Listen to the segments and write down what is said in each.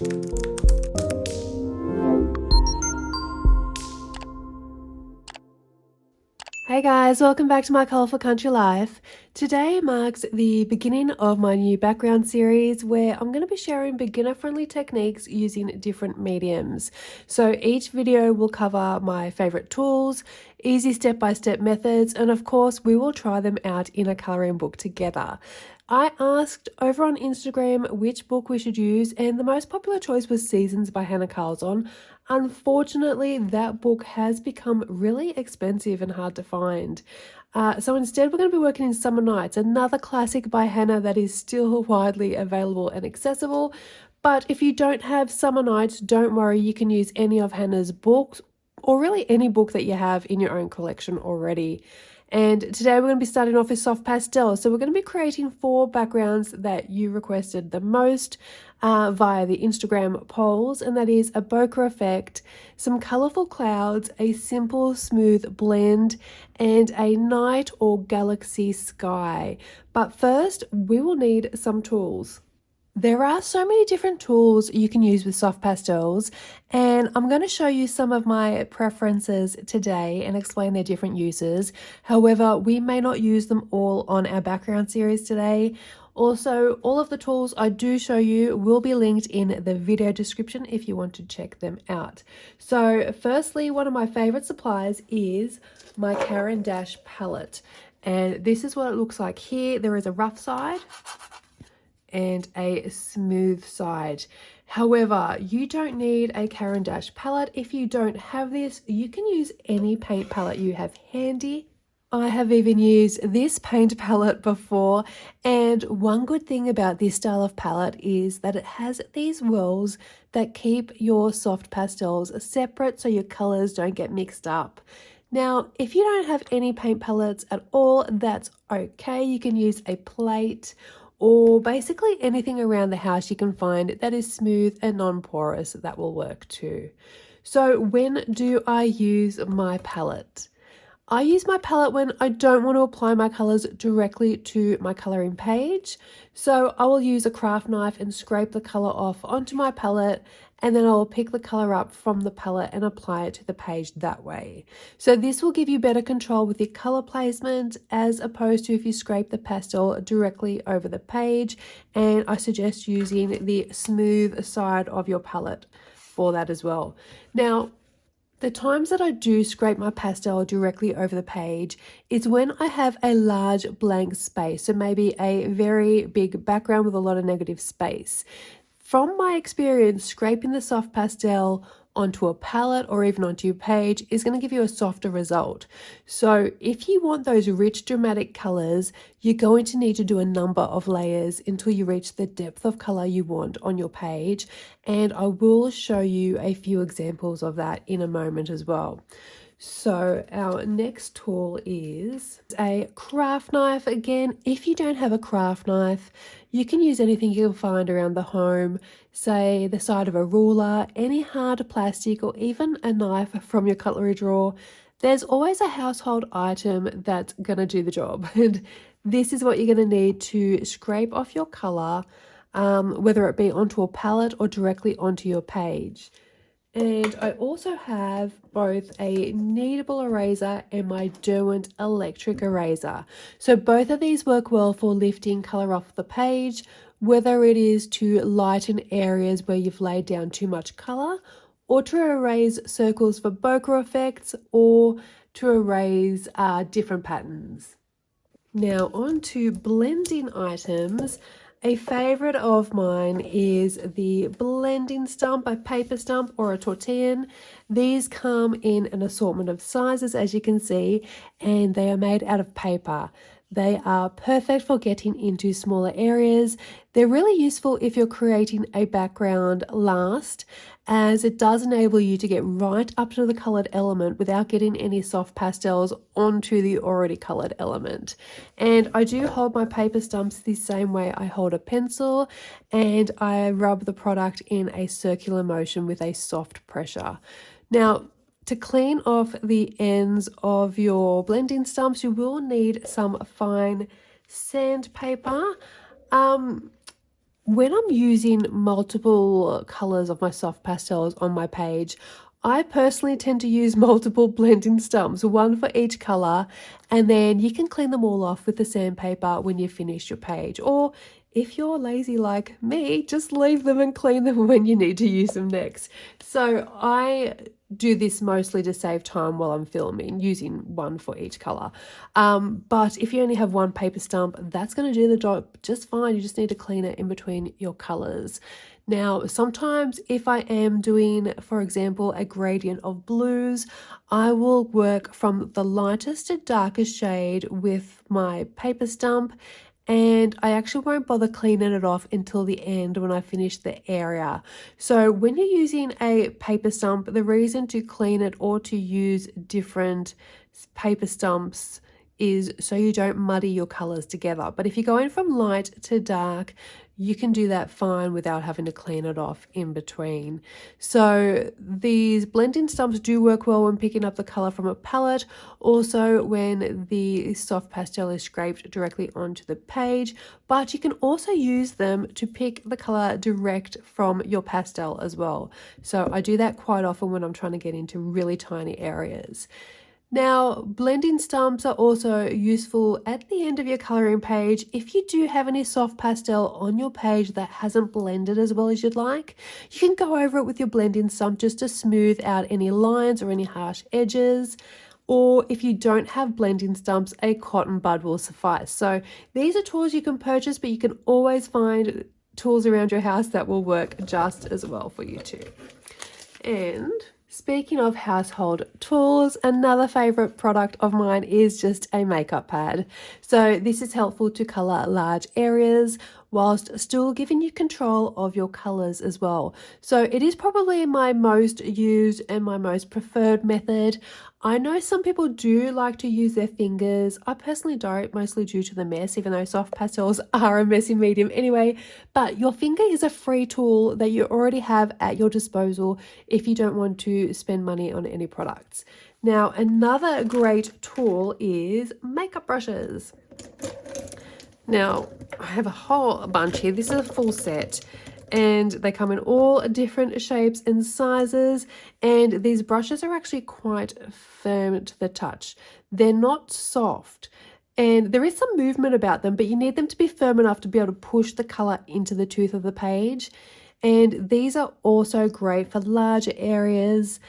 Hey guys, welcome back to my colourful country life. Today marks the beginning of my new background series where I'm going to be sharing beginner-friendly techniques using different mediums. So each video will cover my favourite tools, easy step-by-step methods, and of course we will try them out in a colouring book together. I asked over on Instagram which book we should use, and the most popular choice was Seasons by Hanna Karlzon. Unfortunately, that book has become really expensive and hard to find. So instead, we're going to be working in Summer Nights, another classic by Hanna that is still widely available and accessible. But if you don't have Summer Nights, don't worry, you can use any of Hanna's books, or really any book that you have in your own collection already. And today we're going to be starting off with Soft Pastel. So we're going to be creating 4 backgrounds that you requested the most via the Instagram polls, and that is a bokeh effect, some colourful clouds, a simple smooth blend, and a night or galaxy sky. But first, we will need some tools. There are so many different tools you can use with soft pastels, and I'm going to show you some of my preferences today and explain their different uses. However, we may not use them all on our background series today. Also, all of the tools I do show you will be linked in the video description if you want to check them out. So firstly, one of my favorite supplies is my Caran d'Ache palette, and this is what it looks like here. There is a rough side and a smooth side. However, you don't need a Caran d'Ache palette. If you don't have this, you can use any paint palette you have handy. I have even used this paint palette before, and one good thing about this style of palette is that it has these wells that keep your soft pastels separate so your colors don't get mixed up. Now, if you don't have any paint palettes at all, that's okay. You can use a plate or basically anything around the house you can find that is smooth and non-porous. That will work too. So when do I use my palette? I use my palette when I don't want to apply my colors directly to my coloring page. So I will use a craft knife and scrape the color off onto my palette, and then I will pick the color up from the palette and apply it to the page that way. So this will give you better control with your color placement as opposed to if you scrape the pastel directly over the page, and I suggest using the smooth side of your palette for that as well. Now, the times that I do scrape my pastel directly over the page is when I have a large blank space, so maybe a very big background with a lot of negative space. From my experience, scraping the soft pastel onto a palette or even onto your page is going to give you a softer result. So if you want those rich dramatic colors, you're going to need to do a number of layers until you reach the depth of color you want on your page, and I will show you a few examples of that in a moment as well. So our next tool is a craft knife. Again, if you don't have a craft knife, you can use anything you can find around the home, say the side of a ruler, any hard plastic, or even a knife from your cutlery drawer. There's always a household item that's going to do the job. And this is what you're going to need to scrape off your color, whether it be onto a palette or directly onto your page. And I also have both a kneadable eraser and my Derwent electric eraser. So both of these work well for lifting color off the page, whether it is to lighten areas where you've laid down too much color, or to erase circles for bokeh effects, or to erase different patterns. Now on to blending items. A favourite of mine is the blending stump, a paper stump or a tortillan. These come in an assortment of sizes, as you can see, and they are made out of paper. They are perfect for getting into smaller areas. They're really useful if you're creating a background last, as it does enable you to get right up to the coloured element without getting any soft pastels onto the already coloured element. And I do hold my paper stumps the same way I hold a pencil, and I rub the product in a circular motion with a soft pressure. Now, to clean off the ends of your blending stumps, you will need some fine sandpaper. When I'm using multiple colors of my soft pastels on my page, I personally tend to use multiple blending stumps, one for each color, and then you can clean them all off with the sandpaper when you finish your page. Or if you're lazy like me, just leave them and clean them when you need to use them next. So I do this mostly to save time while I'm filming, using one for each color. But if you only have one paper stump, that's going to do the job just fine. You just need to clean it in between your colors. Now, sometimes if I am doing, for example, a gradient of blues, I will work from the lightest to darkest shade with my paper stump, and I actually won't bother cleaning it off until the end when I finish the area. So when you're using a paper stump, the reason to clean it or to use different paper stumps is so you don't muddy your colors together. But if you're going from light to dark, you can do that fine without having to clean it off in between. So these blending stumps do work well when picking up the color from a palette, also when the soft pastel is scraped directly onto the page, but you can also use them to pick the color direct from your pastel as well. So I do that quite often when I'm trying to get into really tiny areas. Now, blending stumps are also useful at the end of your coloring page. If you do have any soft pastel on your page that hasn't blended as well as you'd like, you can go over it with your blending stump just to smooth out any lines or any harsh edges. Or if you don't have blending stumps, a cotton bud will suffice. So these are tools you can purchase, but you can always find tools around your house that will work just as well for you too. And speaking of household tools, another favorite product of mine is just a makeup pad. So this is helpful to color large areas whilst still giving you control of your colors as well. So it is probably my most used and my most preferred method. I know some people do like to use their fingers. I personally don't, mostly due to the mess, even though soft pastels are a messy medium anyway. But your finger is a free tool that you already have at your disposal if you don't want to spend money on any products. Now, another great tool is makeup brushes. Now, I have a whole bunch here. This is a full set, and they come in all different shapes and sizes, and these brushes are actually quite firm to the touch. They're not soft, and there is some movement about them, but you need them to be firm enough to be able to push the color into the tooth of the page. And these are also great for larger areas.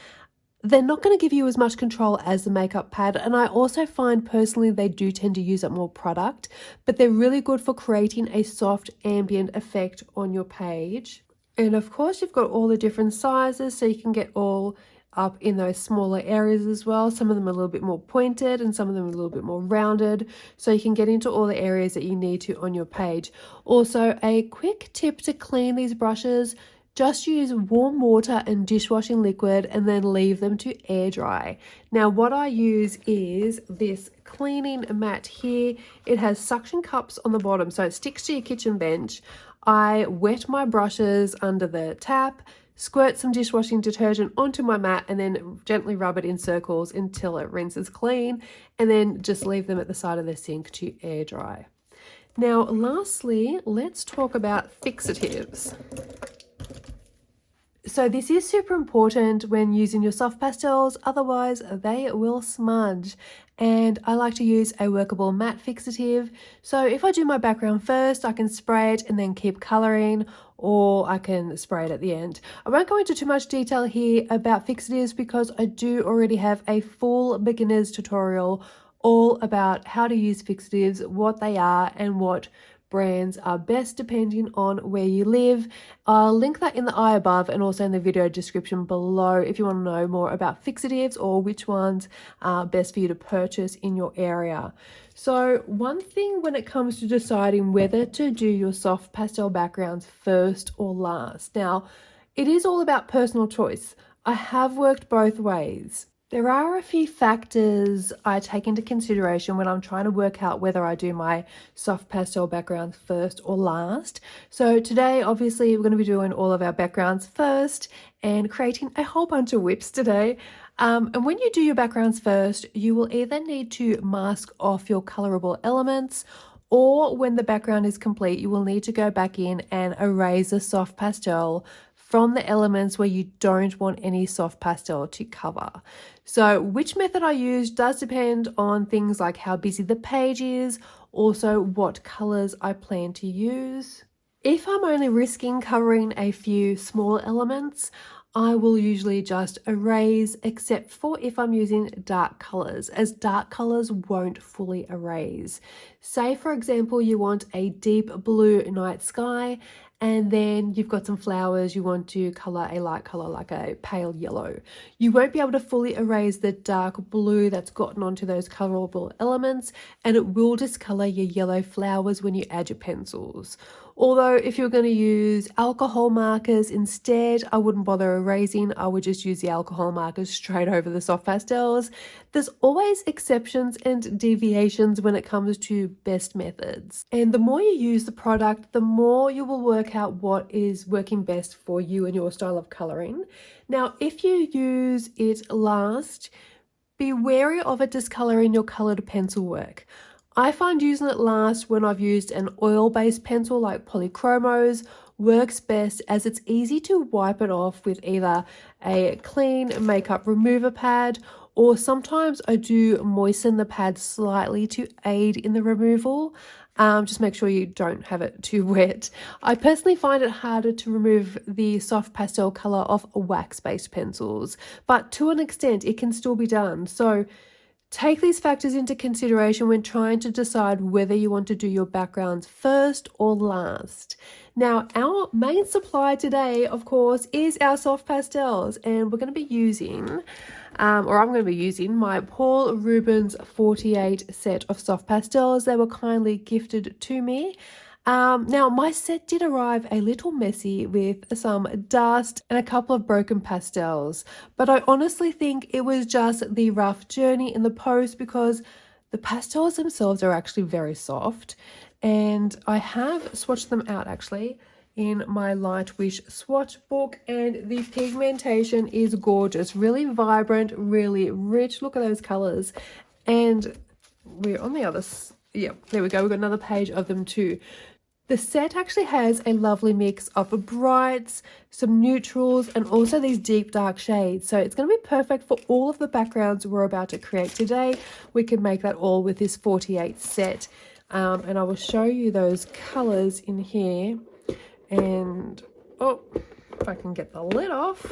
They're not going to give you as much control as the makeup pad, and I also find personally they do tend to use up more product, but they're really good for creating a soft ambient effect on your page. And of course you've got all the different sizes, so you can get all up in those smaller areas as well. Some of them are a little bit more pointed and some of them are a little bit more rounded, so you can get into all the areas that you need to on your page. Also, a quick tip to clean these brushes: just use warm water and dishwashing liquid and then leave them to air dry. Now what I use is this cleaning mat here. It has suction cups on the bottom, so it sticks to your kitchen bench. I wet my brushes under the tap, squirt some dishwashing detergent onto my mat, and then gently rub it in circles until it rinses clean, and then just leave them at the side of the sink to air dry. Now lastly, let's talk about fixatives. So this is super important when using your soft pastels, otherwise they will smudge. And I like to use a workable matte fixative. So if I do my background first, I can spray it and then keep coloring, or I can spray it at the end. I won't go into too much detail here about fixatives because I do already have a full beginner's tutorial all about how to use fixatives, what they are, and what brands are best depending on where you live. I'll link that in the eye above and also in the video description below if you want to know more about fixatives or which ones are best for you to purchase in your area. So one thing when it comes to deciding whether to do your soft pastel backgrounds first or last. Now, it is all about personal choice. I have worked both ways. There are a few factors I take into consideration when I'm trying to work out whether I do my soft pastel backgrounds first or last. So today, obviously, we're going to be doing all of our backgrounds first and creating a whole bunch of whips today. And when you do your backgrounds first, you will either need to mask off your colorable elements, or when the background is complete, you will need to go back in and erase the soft pastel from the elements where you don't want any soft pastel to cover. So which method I use does depend on things like how busy the page is, also what colors I plan to use. If I'm only risking covering a few small elements, I will usually just erase, except for if I'm using dark colors, as dark colors won't fully erase. Say for example, you want a deep blue night sky, and then you've got some flowers, you want to color a light color like a pale yellow. You won't be able to fully erase the dark blue that's gotten onto those colorable elements, and it will discolor your yellow flowers when you add your pencils. Although if you're going to use alcohol markers instead, I wouldn't bother erasing. I would just use the alcohol markers straight over the soft pastels. There's always exceptions and deviations when it comes to best methods. And the more you use the product, the more you will work out what is working best for you and your style of coloring. Now, if you use it last, be wary of it discoloring your colored pencil work. I find using it last when I've used an oil-based pencil like polychromos works best, as it's easy to wipe it off with either a clean makeup remover pad, or sometimes I do moisten the pad slightly to aid in the removal. Just make sure you don't have it too wet. I personally find it harder to remove the soft pastel color off wax-based pencils, but to an extent it can still be done. So take these factors into consideration when trying to decide whether you want to do your backgrounds first or last. Now, our main supply today, of course, is our soft pastels, and we're going to be using, I'm going to be using my Paul Rubens 48 set of soft pastels. They were kindly gifted to me. Now, my set did arrive a little messy with some dust and a couple of broken pastels, but I honestly think it was just the rough journey in the post, because the pastels themselves are actually very soft, and I have swatched them out actually in my Light Wish swatch book, and the pigmentation is gorgeous, really vibrant, really rich. Look at those colors, and we're on the other, yeah, there we go, we've got another page of them too. The set actually has a lovely mix of brights, some neutrals, and also these deep dark shades. So it's going to be perfect for all of the backgrounds we're about to create today. We can make that all with this 48 set. And I will show you those colors in here. And, oh, if I can get the lid off.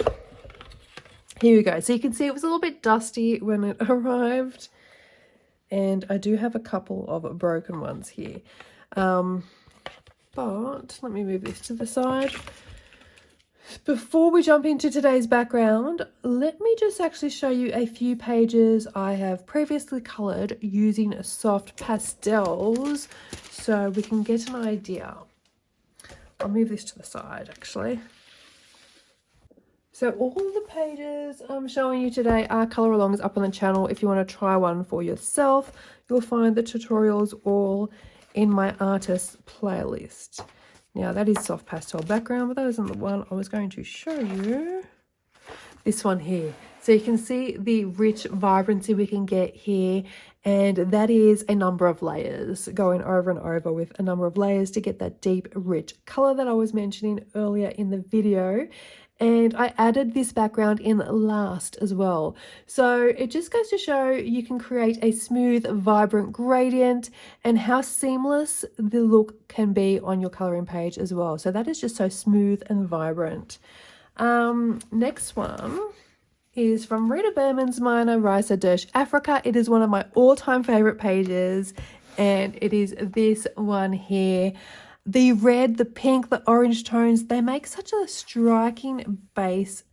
Here we go. So you can see it was a little bit dusty when it arrived. And I do have a couple of broken ones here. But let me move this to the side. Before we jump into today's background, let me just actually show you a few pages I have previously coloured using soft pastels so we can get an idea. I'll move this to the side actually. So all of the pages I'm showing you today are colour alongs up on the channel. If you want to try one for yourself, you'll find the tutorials all in my artist playlist. Now that is soft pastel background, but that isn't the one I was going to show you. This one here. So you can see the rich vibrancy we can get here, and that is a number of layers, going over and over with a number of layers to get that deep rich color that I was mentioning earlier in the video. And I added this background in last as well. So it just goes to show you can create a smooth, vibrant gradient, and how seamless the look can be on your coloring page as well. So that is just so smooth and vibrant. Next one is from Rita Berman's Minor Risa Dersh Africa. It is one of my all-time favorite pages, and it is this one here. The red, the pink, the orange tones, they make such a striking base,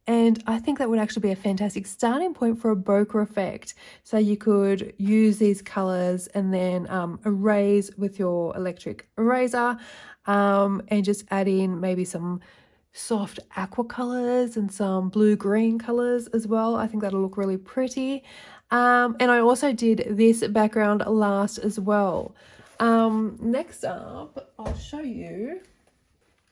and I think that would actually be a fantastic starting point for a bokeh effect. So you could use these colors and then erase with your electric eraser, and just add in maybe some soft aqua colors and some blue-green colors as well. I think that'll look really pretty. And I also did this background last as well. Next up, I'll show you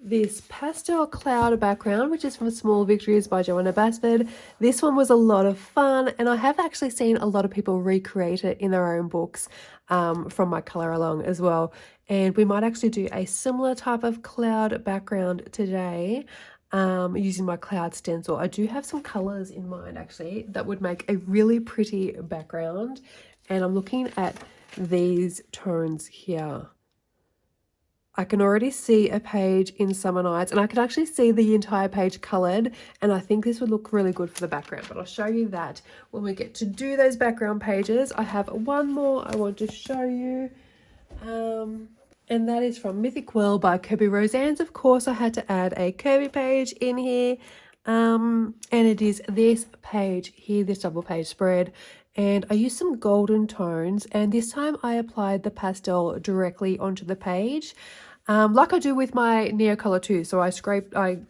this pastel cloud background, which is from Small Victories by Joanna Basford. This one was a lot of fun, and I have actually seen a lot of people recreate it in their own books from my colour along as well. And we might actually do a similar type of cloud background today using my cloud stencil. I do have some colours in mind actually that would make a really pretty background, and I'm looking at these tones here. I can already see a page in Summer Nights, and I can actually see the entire page coloured, and I think this would look really good for the background, but I'll show you that when we get to do those background pages. I have one more I want to show you, and that is from Mythic World by Kirby Roseanne's. Of course, I had to add a Kirby page in here, and it is this page here, this double page spread. And I used some golden tones, and this time I applied the pastel directly onto the page, like I do with my Neocolor too. So I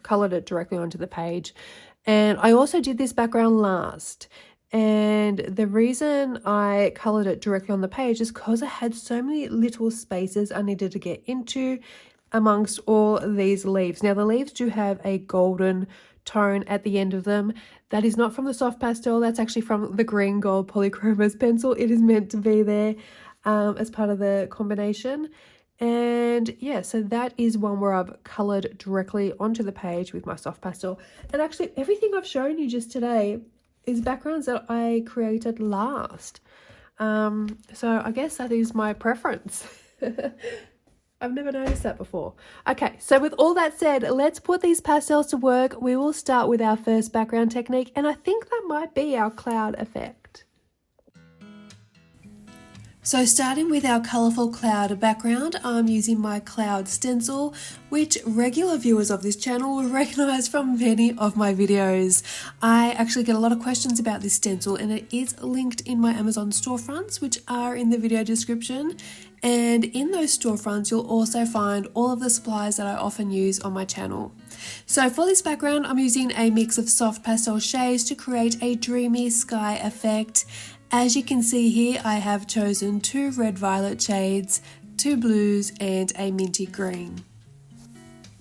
colored it directly onto the page, and I also did this background last. And the reason I colored it directly on the page is because I had so many little spaces I needed to get into amongst all these leaves. Now the leaves do have a golden tone at the end of them. That is not from the soft pastel, that's actually from the green gold polychromos pencil. It is meant to be there as part of the combination. And yeah, so that is one where I've coloured directly onto the page with my soft pastel. And actually everything I've shown you just today is backgrounds that I created last. So I guess that is my preference. I've never noticed that before. Okay, so with all that said, let's put these pastels to work. We will start with our first background technique, and I think that might be our cloud effect. So starting with our colourful cloud background, I'm using my cloud stencil, which regular viewers of this channel will recognise from many of my videos. I actually get a lot of questions about this stencil, and it is linked in my Amazon storefronts, which are in the video description. And in those storefronts, you'll also find all of the supplies that I often use on my channel. So for this background, I'm using a mix of soft pastel shades to create a dreamy sky effect. As you can see here, I have chosen 2 red violet shades, 2 blues, and a minty green.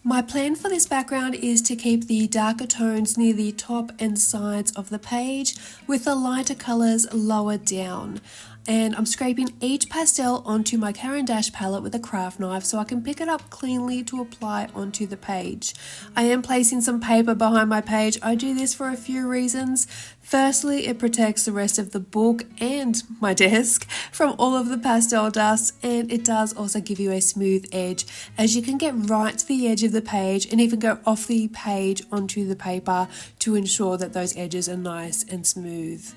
My plan for this background is to keep the darker tones near the top and sides of the page, with the lighter colours lower down. And I'm scraping each pastel onto my Caran d'Ache palette with a craft knife so I can pick it up cleanly to apply onto the page. I am placing some paper behind my page. I do this for a few reasons. Firstly, it protects the rest of the book and my desk from all of the pastel dust, and it does also give you a smooth edge, as you can get right to the edge of the page and even go off the page onto the paper to ensure that those edges are nice and smooth.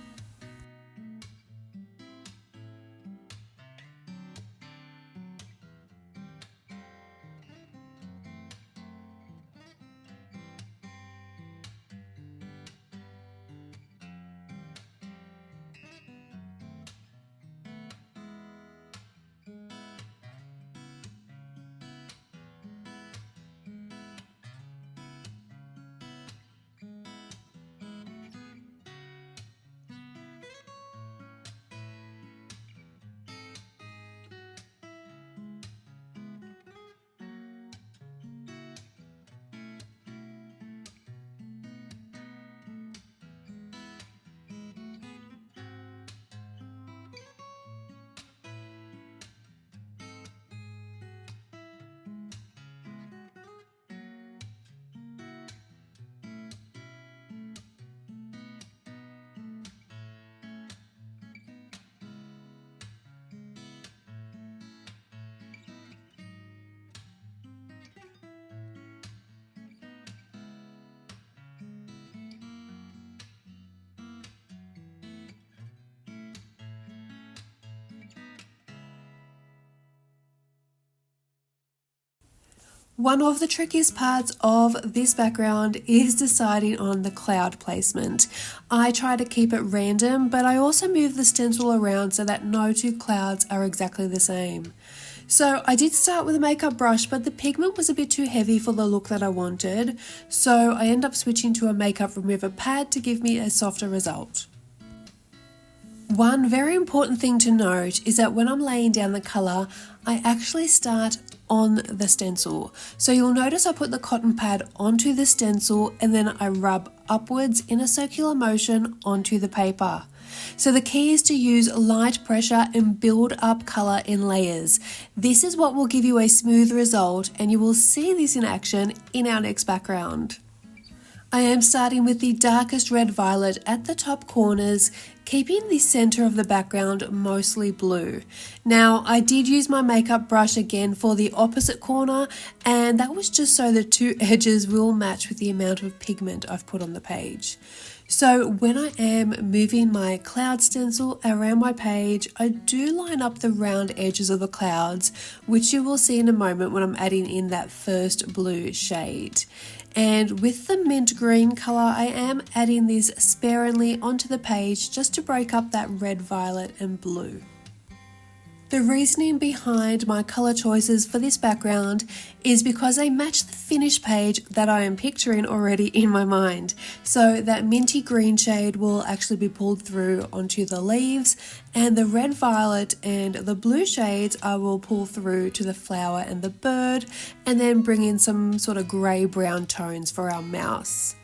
One of the trickiest parts of this background is deciding on the cloud placement. I try to keep it random, but I also move the stencil around so that no 2 clouds are exactly the same. So I did start with a makeup brush, but the pigment was a bit too heavy for the look that I wanted, so I ended up switching to a makeup remover pad to give me a softer result. One very important thing to note is that when I'm laying down the colour, I actually start on the stencil. So you'll notice I put the cotton pad onto the stencil and then I rub upwards in a circular motion onto the paper. So the key is to use light pressure and build up colour in layers. This is what will give you a smooth result, and you will see this in action in our next background. I am starting with the darkest red violet at the top corners, keeping the center of the background mostly blue. Now, I did use my makeup brush again for the opposite corner, and that was just so the two edges will match with the amount of pigment I've put on the page. So when I am moving my cloud stencil around my page, I do line up the round edges of the clouds, which you will see in a moment when I'm adding in that first blue shade. And with the mint green colour, I am adding this sparingly onto the page just to break up that red, violet and blue. The reasoning behind my colour choices for this background is because they match the finished page that I am picturing already in my mind. So that minty green shade will actually be pulled through onto the leaves, and the red, violet and the blue shades I will pull through to the flower and the bird, and then bring in some sort of grey brown tones for our mouse.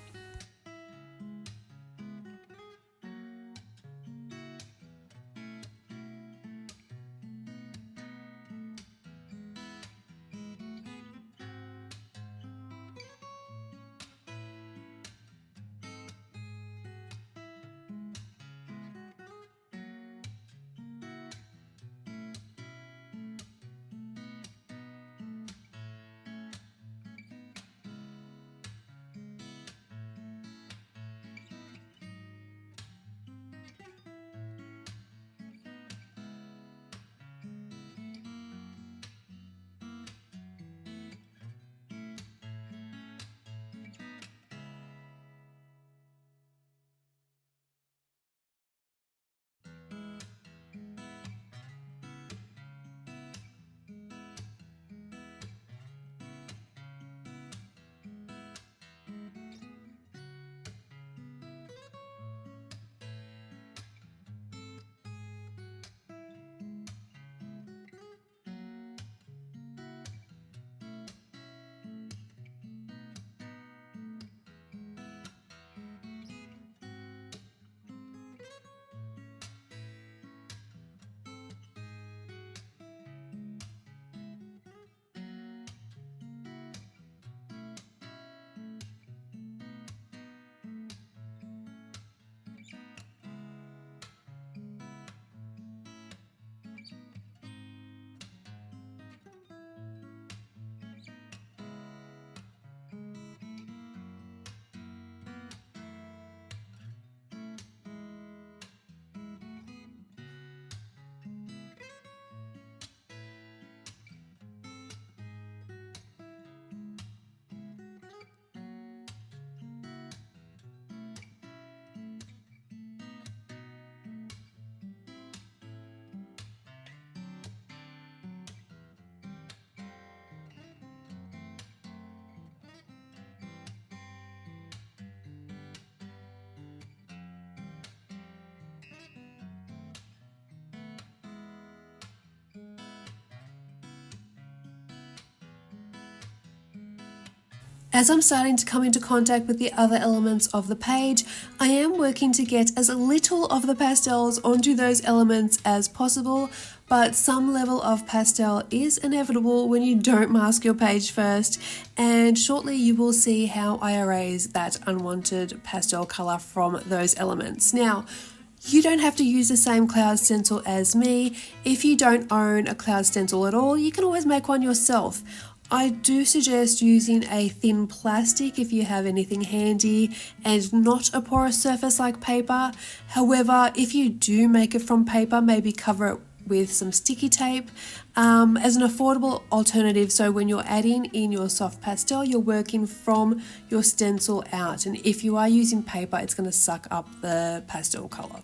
As I'm starting to come into contact with the other elements of the page, I am working to get as little of the pastels onto those elements as possible, but some level of pastel is inevitable when you don't mask your page first, and shortly you will see how I erase that unwanted pastel colour from those elements. Now, you don't have to use the same cloud stencil as me. If you don't own a cloud stencil at all, you can always make one yourself. I do suggest using a thin plastic if you have anything handy and not a porous surface like paper. However, if you do make it from paper, maybe cover it with some sticky tape as an affordable alternative. So when you're adding in your soft pastel, you're working from your stencil out. And if you are using paper, it's going to suck up the pastel color.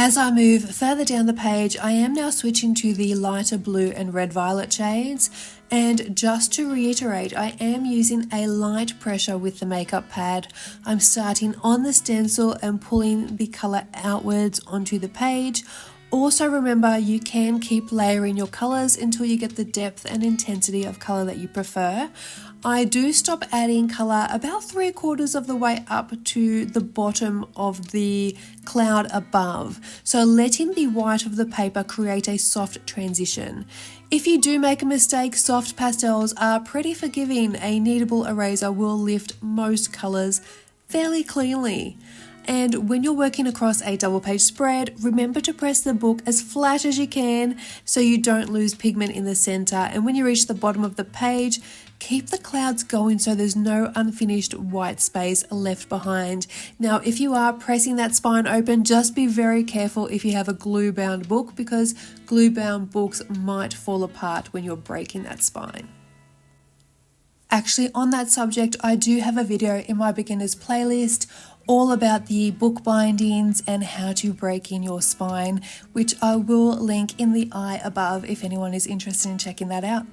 As I move further down the page, I am now switching to the lighter blue and red violet shades. And just to reiterate, I am using a light pressure with the makeup pad. I'm starting on the stencil and pulling the color outwards onto the page. Also remember, you can keep layering your colors until you get the depth and intensity of color that you prefer. I do stop adding color about 3/4 of the way up to the bottom of the cloud above, so letting the white of the paper create a soft transition. If you do make a mistake, soft pastels are pretty forgiving. A kneadable eraser will lift most colors fairly cleanly. And when you're working across a double page spread, remember to press the book as flat as you can so you don't lose pigment in the center. And when you reach the bottom of the page, keep the clouds going so there's no unfinished white space left behind. Now, if you are pressing that spine open, just be very careful if you have a glue-bound book, because glue-bound books might fall apart when you're breaking that spine. Actually, on that subject, I do have a video in my beginners playlist all about the book bindings and how to break in your spine, which I will link in the eye above if anyone is interested in checking that out.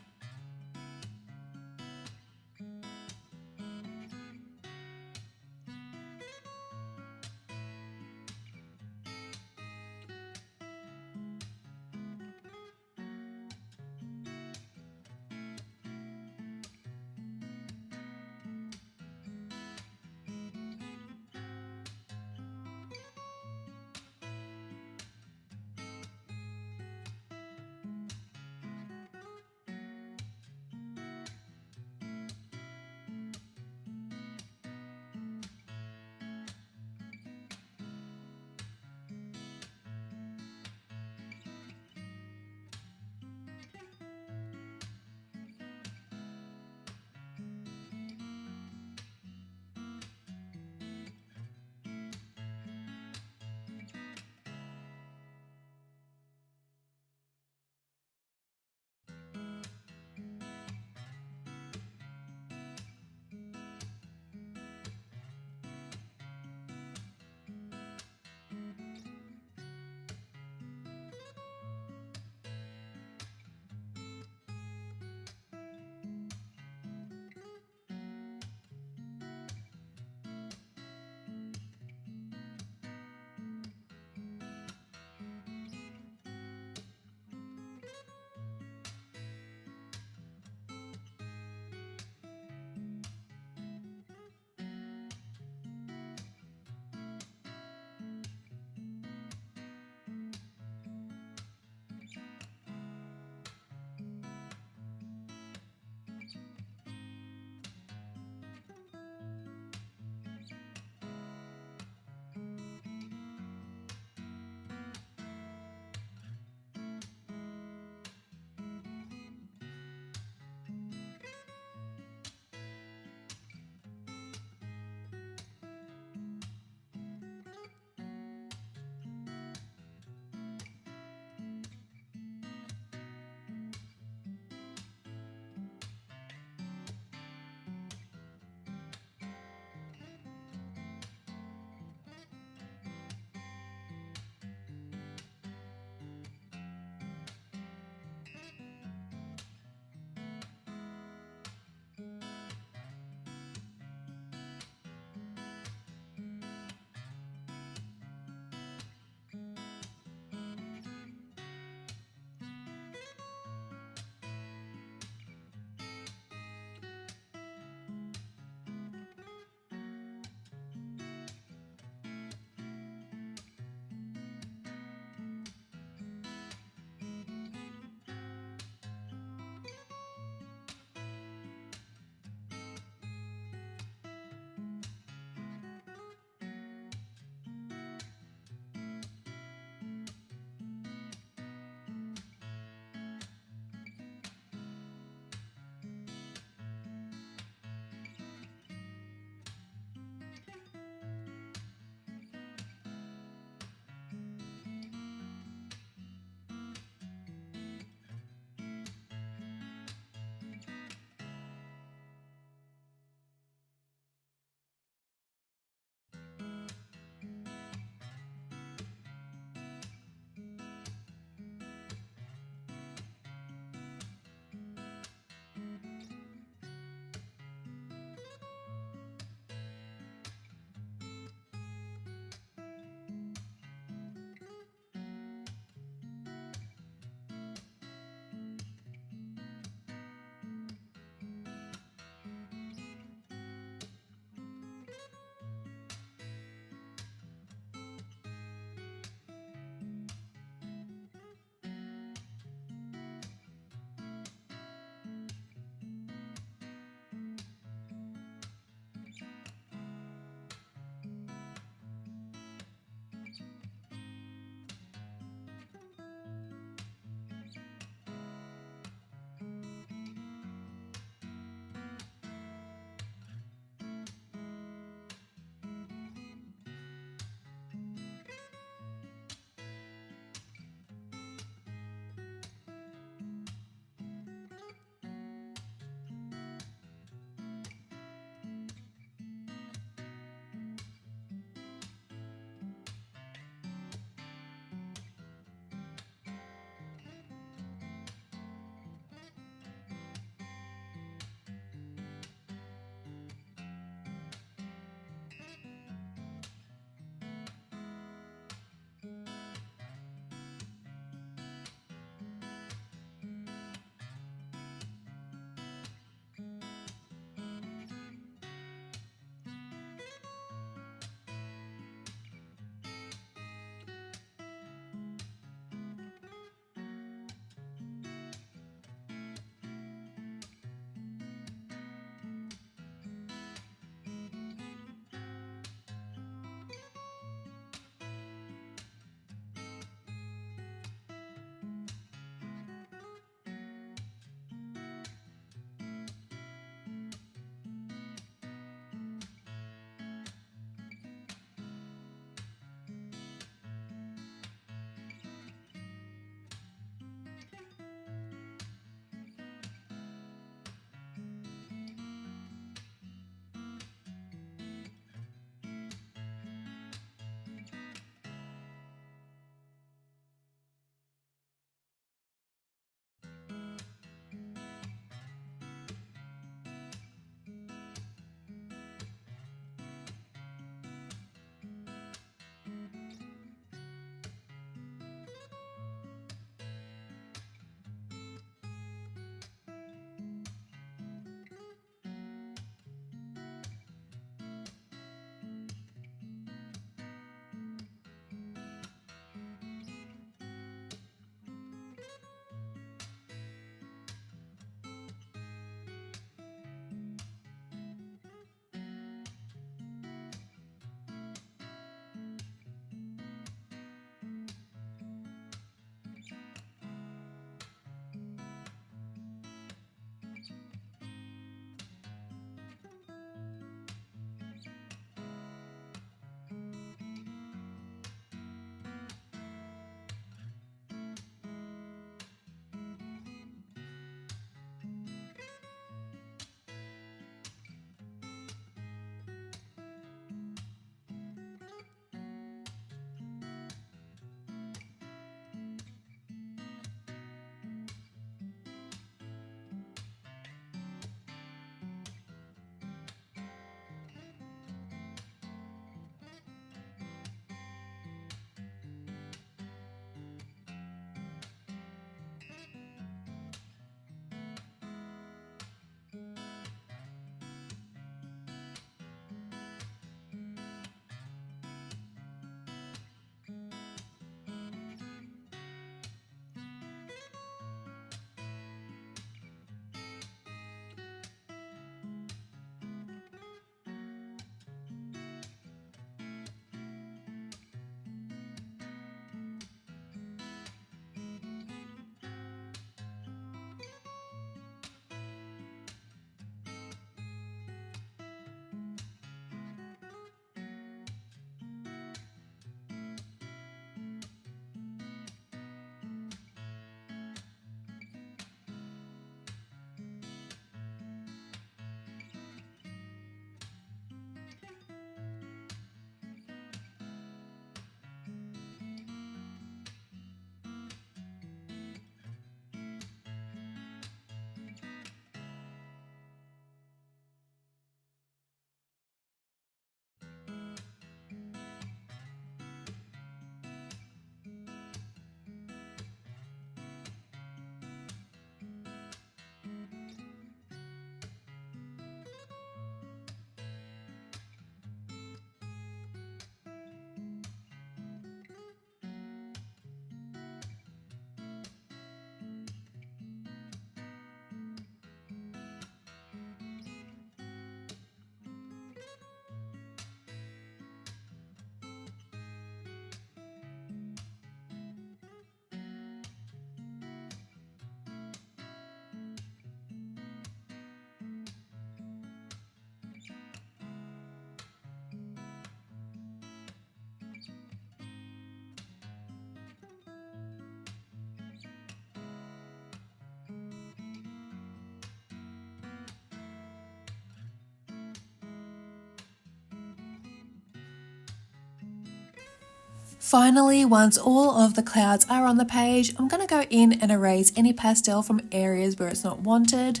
Finally, once all of the clouds are on the page, I'm going to go in and erase any pastel from areas where it's not wanted.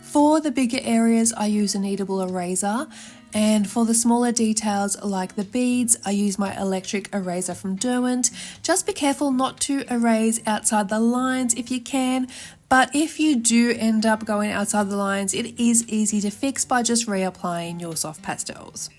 For the bigger areas, I use a kneadable eraser, and for the smaller details like the beads, I use my electric eraser from Derwent. Just be careful not to erase outside the lines if you can, but if you do end up going outside the lines, it is easy to fix by just reapplying your soft pastels.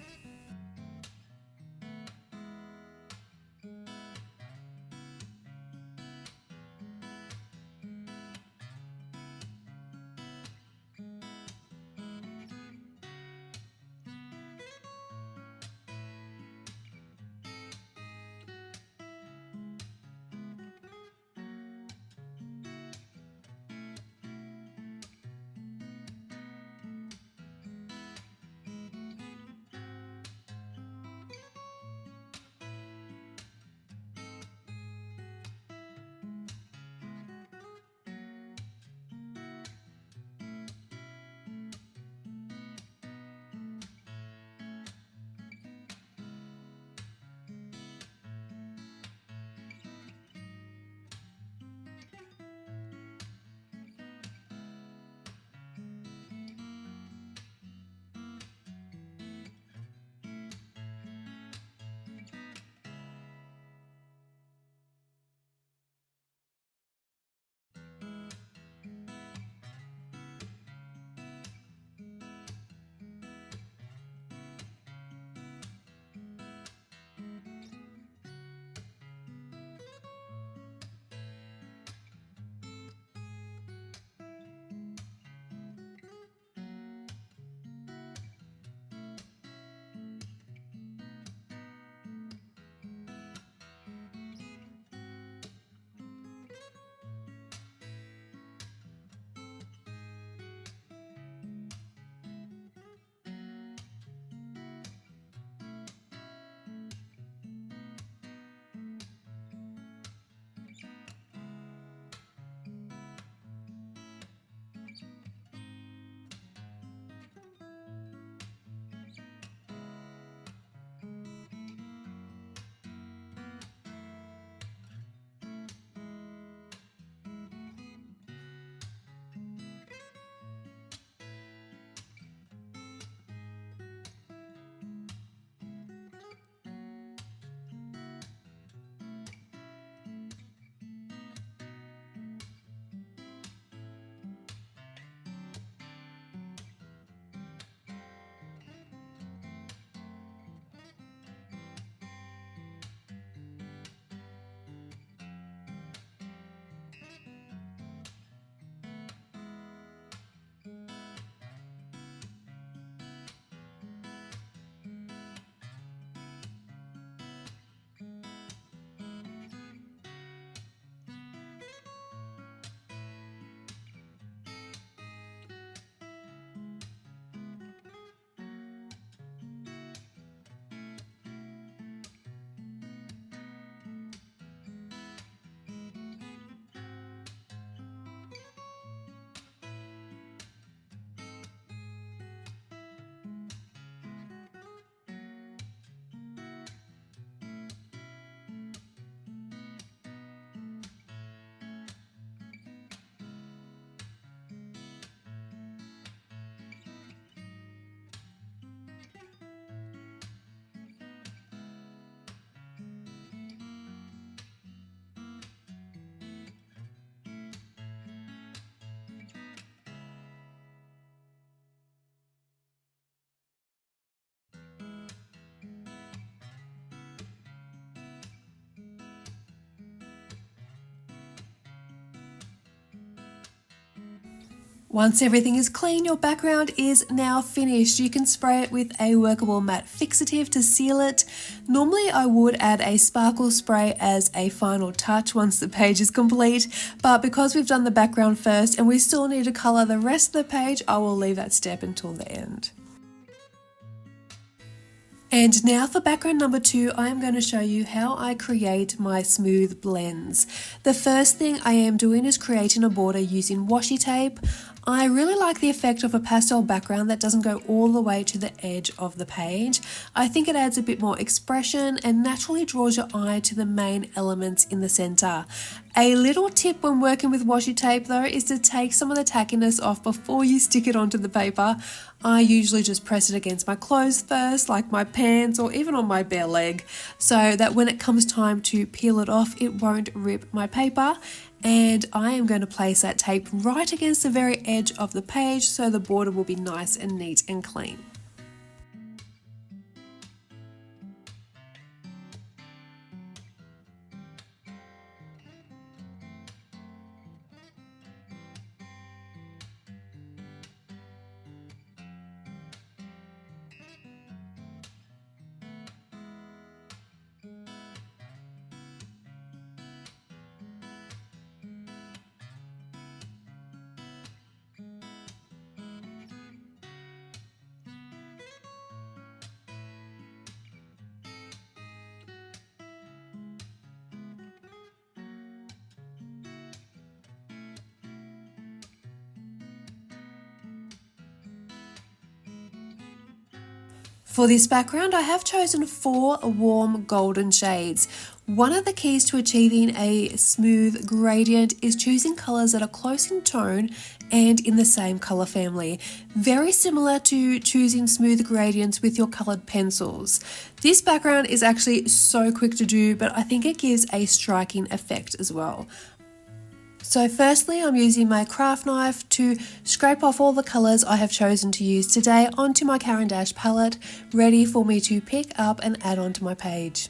Once everything is clean, your background is now finished. You can spray it with a workable matte fixative to seal it. Normally I would add a sparkle spray as a final touch once the page is complete, but because we've done the background first and we still need to colour the rest of the page, I will leave that step until the end. And now for background number 2, I am going to show you how I create my smooth blends. The first thing I am doing is creating a border using washi tape. I really like the effect of a pastel background that doesn't go all the way to the edge of the page. I think it adds a bit more expression and naturally draws your eye to the main elements in the center. A little tip when working with washi tape though is to take some of the tackiness off before you stick it onto the paper. I usually just press it against my clothes first, like my pants or even on my bare leg, so that when it comes time to peel it off, it won't rip my paper. And I am going to place that tape right against the very edge of the page so the border will be nice and neat and clean. For this background, I have chosen 4 warm golden shades. One of the keys to achieving a smooth gradient is choosing colours that are close in tone and in the same colour family. Very similar to choosing smooth gradients with your coloured pencils. This background is actually so quick to do, but I think it gives a striking effect as well. So firstly, I'm using my craft knife to scrape off all the colours I have chosen to use today onto my Caran d'Ache palette, ready for me to pick up and add onto my page.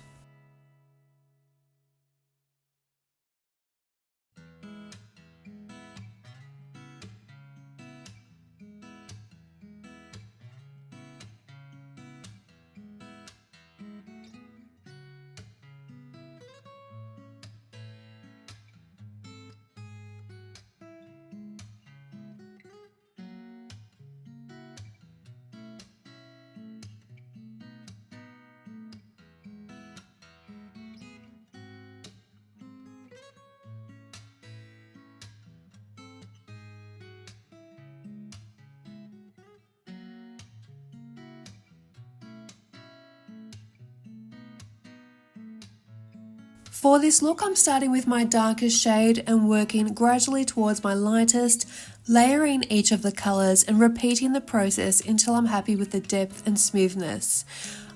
For this look, I'm starting with my darkest shade and working gradually towards my lightest, layering each of the colours and repeating the process until I'm happy with the depth and smoothness.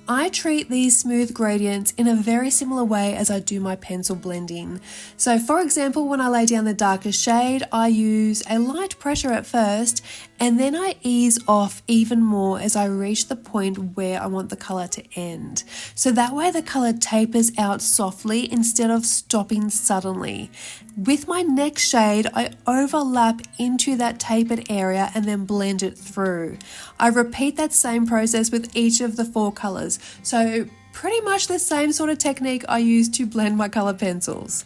I treat these smooth gradients in a very similar way as I do my pencil blending. So for example, when I lay down the darkest shade, I use a light pressure at first and then I ease off even more as I reach the point where I want the colour to end. So that way the colour tapers out softly instead of stopping suddenly. With my next shade, I overlap into that tapered area and then blend it through. I repeat that same process with each of the 4 colours. So pretty much the same sort of technique I use to blend my colour pencils.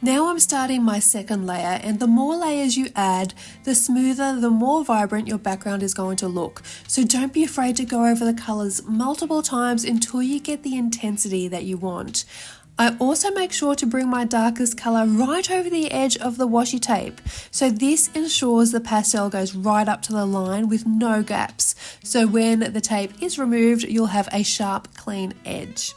Now I'm starting my second layer, and the more layers you add, the smoother, the more vibrant your background is going to look. So don't be afraid to go over the colors multiple times until you get the intensity that you want. I also make sure to bring my darkest color right over the edge of the washi tape. So this ensures the pastel goes right up to the line with no gaps. So when the tape is removed, you'll have a sharp, clean edge.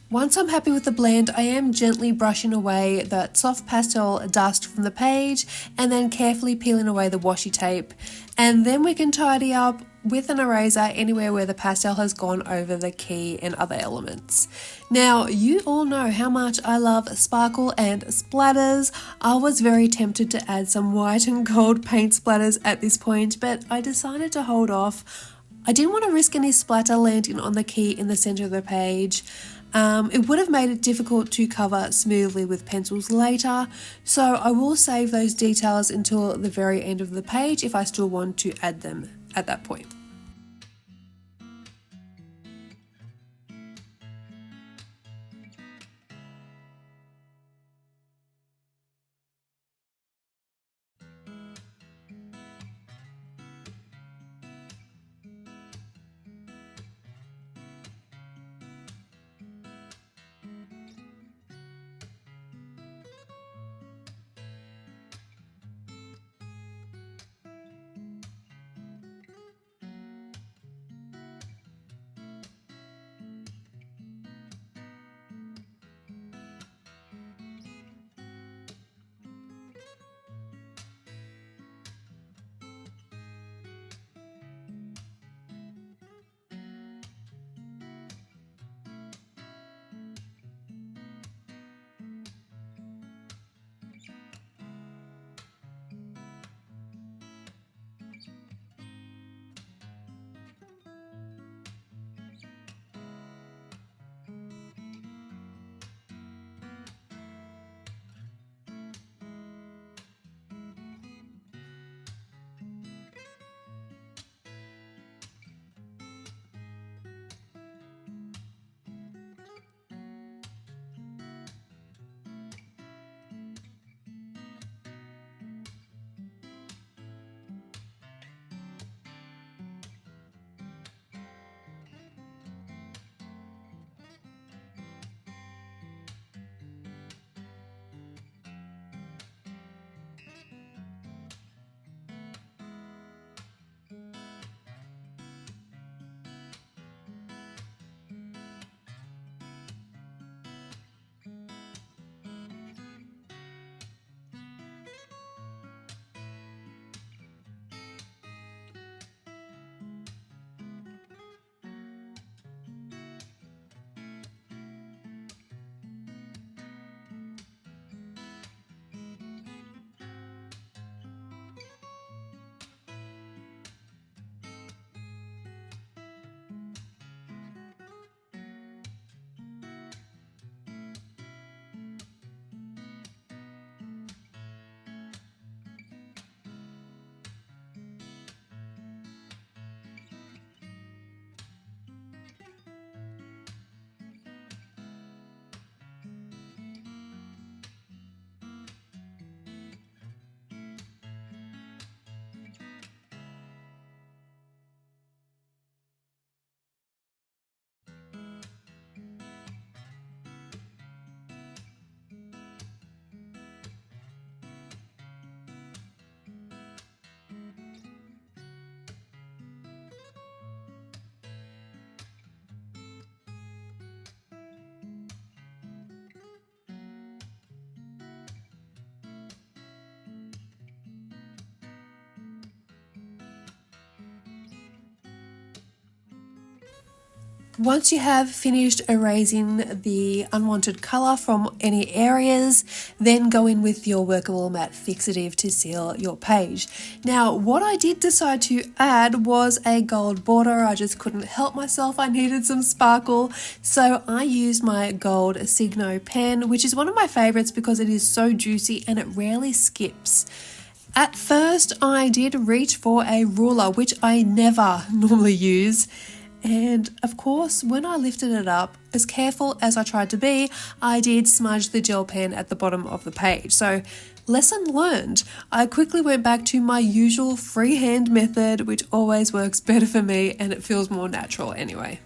Once I'm happy with the blend, I am gently brushing away that soft pastel dust from the page and then carefully peeling away the washi tape. And then we can tidy up with an eraser anywhere where the pastel has gone over the key and other elements. Now, you all know how much I love sparkle and splatters. I was very tempted to add some white and gold paint splatters at this point, but I decided to hold off. I didn't want to risk any splatter landing on the key in the center of the page. It would have made it difficult to cover smoothly with pencils later, so I will save those details until the very end of the page if I still want to add them at that point. Once you have finished erasing the unwanted colour from any areas, then go in with your workable matte fixative to seal your page. Now, what I did decide to add was a gold border. I just couldn't help myself. I needed some sparkle. So I used my gold Signo pen, which is one of my favourites because it is so juicy and it rarely skips. At first, I did reach for a ruler, which I never normally use. And of course, when I lifted it up, as careful as I tried to be, I did smudge the gel pen at the bottom of the page. So, lesson learned. I quickly went back to my usual freehand method, which always works better for me and it feels more natural anyway.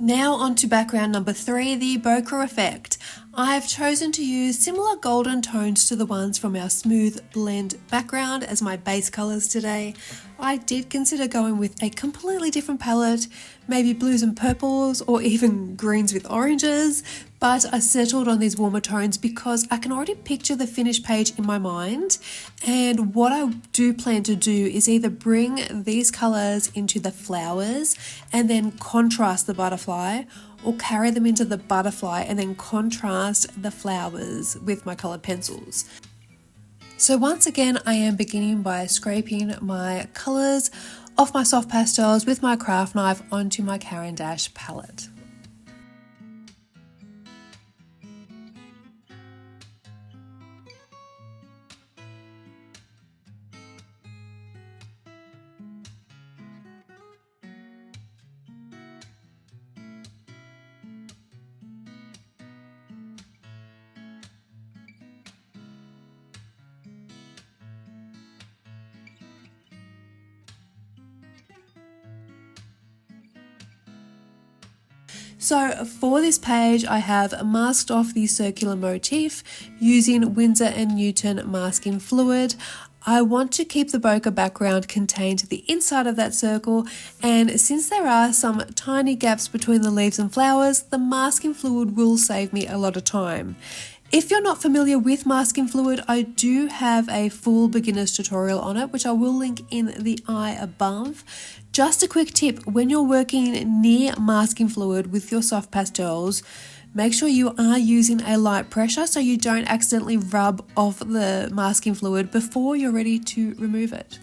Now on to background number 3, the Bokeh Effect. I've chosen to use similar golden tones to the ones from our smooth blend background as my base colours today. I did consider going with a completely different palette, maybe blues and purples or even greens with oranges, but I settled on these warmer tones because I can already picture the finished page in my mind, and what I do plan to do is either bring these colours into the flowers and then contrast the butterfly, or carry them into the butterfly and then contrast the flowers with my coloured pencils. So once again, I am beginning by scraping my colours off my soft pastels with my craft knife onto my Caran d'Ache palette. So for this page, I have masked off the circular motif using Winsor & Newton masking fluid. I want to keep the bokeh background contained to the inside of that circle, and since there are some tiny gaps between the leaves and flowers, the masking fluid will save me a lot of time. If you're not familiar with masking fluid, I do have a full beginner's tutorial on it, which I will link in the eye above. Just a quick tip, when you're working near masking fluid with your soft pastels, make sure you are using a light pressure so you don't accidentally rub off the masking fluid before you're ready to remove it.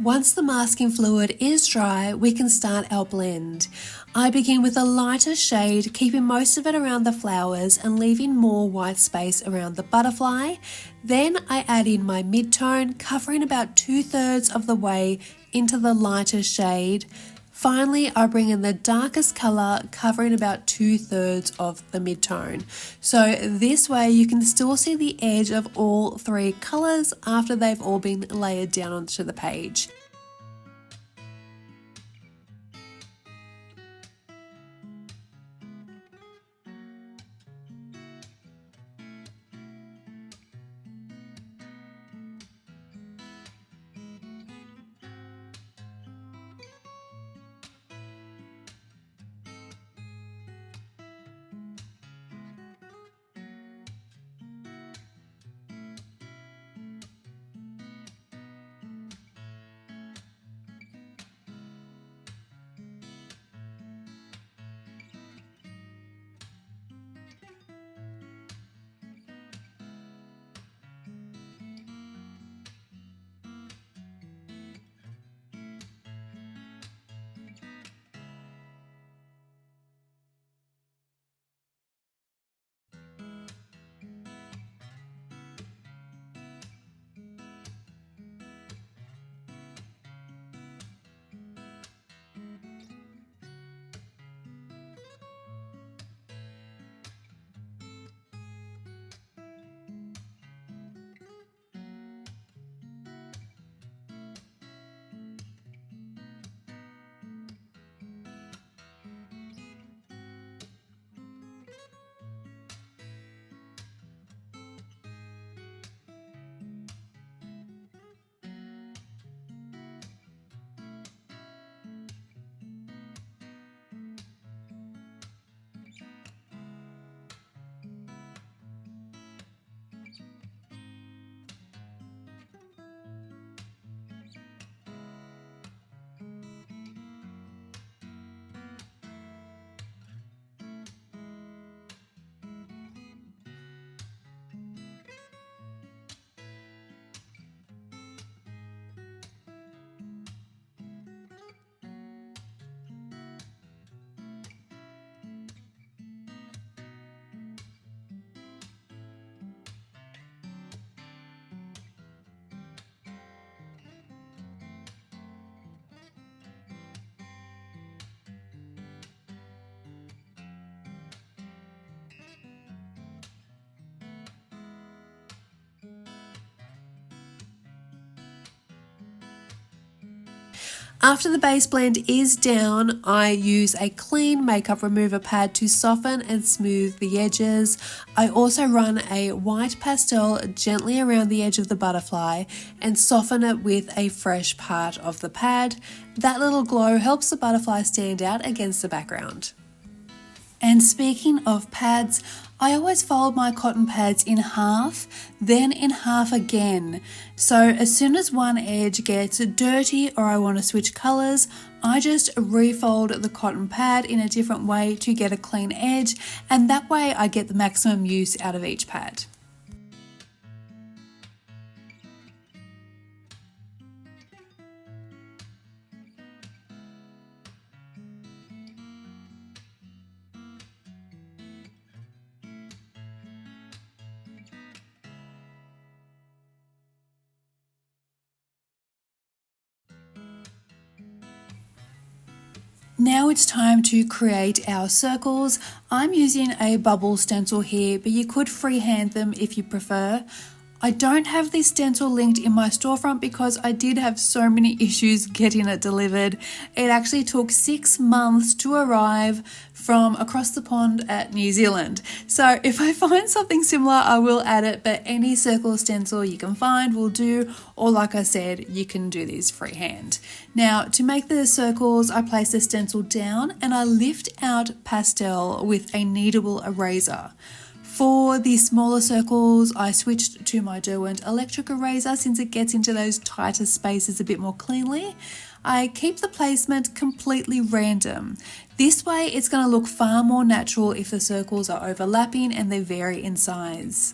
Once the masking fluid is dry, we can start our blend. I begin with a lighter shade, keeping most of it around the flowers and leaving more white space around the butterfly. Then I add in my mid-tone, covering about 2/3 of the way into the lighter shade. Finally, I bring in the darkest colour, covering about 2/3 of the mid-tone. So this way you can still see the edge of all three colours after they've all been layered down onto the page. After the base blend is down, I use a clean makeup remover pad to soften and smooth the edges. I also run a white pastel gently around the edge of the butterfly and soften it with a fresh part of the pad. That little glow helps the butterfly stand out against the background. And speaking of pads, I always fold my cotton pads in half, then in half again. So as soon as one edge gets dirty or I want to switch colours, I just refold the cotton pad in a different way to get a clean edge, and that way I get the maximum use out of each pad. Now it's time to create our circles. I'm using a bubble stencil here, but you could freehand them if you prefer. I don't have this stencil linked in my storefront because I did have so many issues getting it delivered. It actually took 6 months to arrive from across the pond at New Zealand. So if I find something similar, I will add it, but any circle stencil you can find will do, or like I said, you can do these freehand. Now, to make the circles, I place the stencil down and I lift out pastel with a kneadable eraser. For the smaller circles, I switched to my Derwent electric eraser since it gets into those tighter spaces a bit more cleanly. I keep the placement completely random. This way it's going to look far more natural if the circles are overlapping and they vary in size.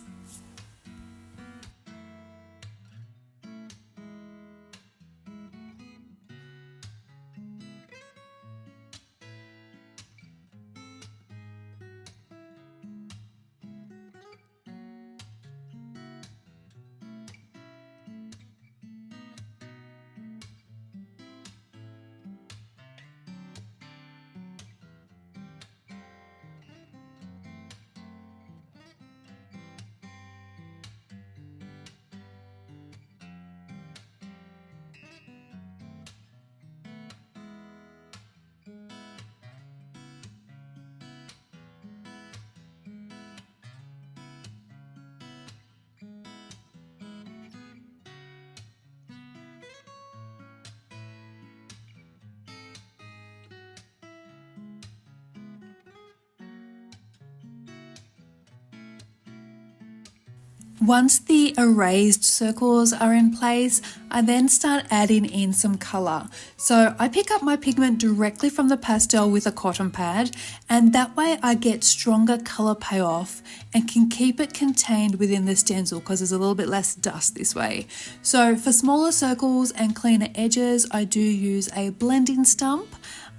Once the erased circles are in place, I then start adding in some colour. So I pick up my pigment directly from the pastel with a cotton pad, and that way I get stronger colour payoff and can keep it contained within the stencil because there's a little bit less dust this way. So for smaller circles and cleaner edges, I do use a blending stump.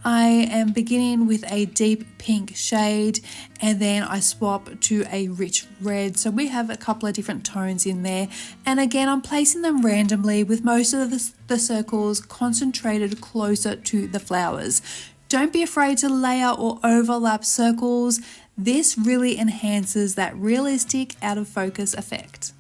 I am beginning with a deep pink shade and then I swap to a rich red. So we have a couple of different tones in there. And again, I'm placing them randomly with most of the circles concentrated closer to the flowers. Don't be afraid to layer or overlap circles. This really enhances that realistic out of focus effect.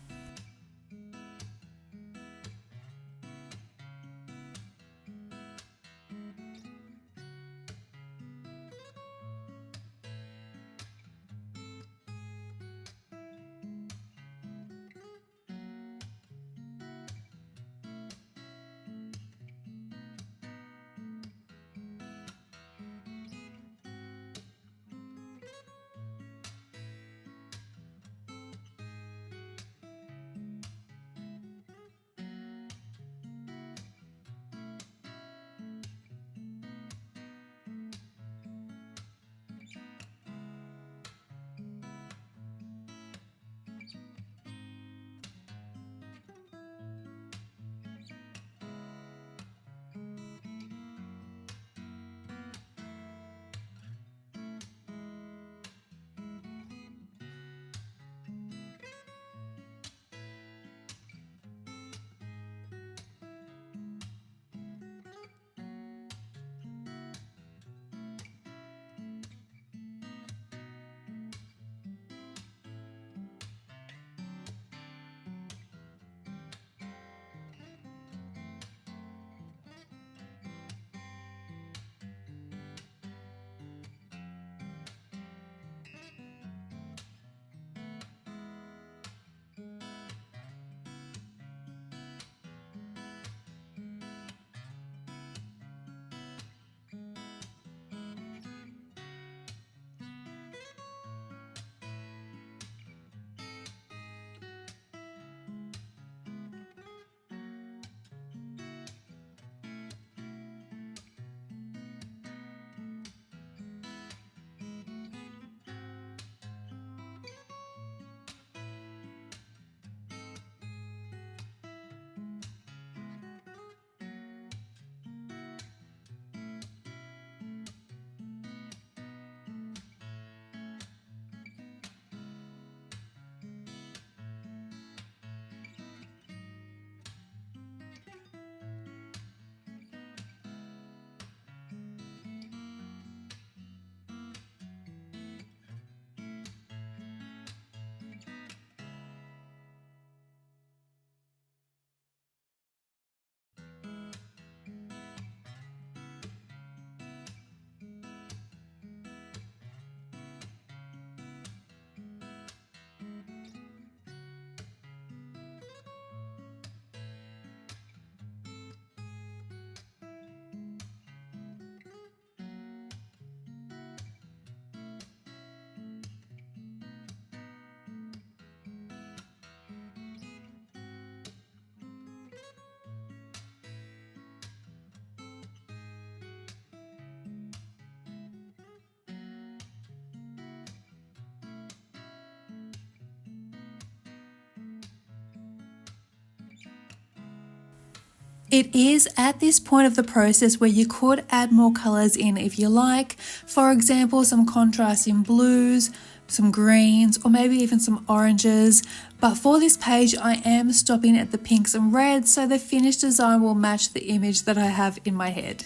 It is at this point of the process where you could add more colours in if you like. For example, some contrast in blues, some greens, or maybe even some oranges. But for this page, I am stopping at the pinks and reds, so the finished design will match the image that I have in my head.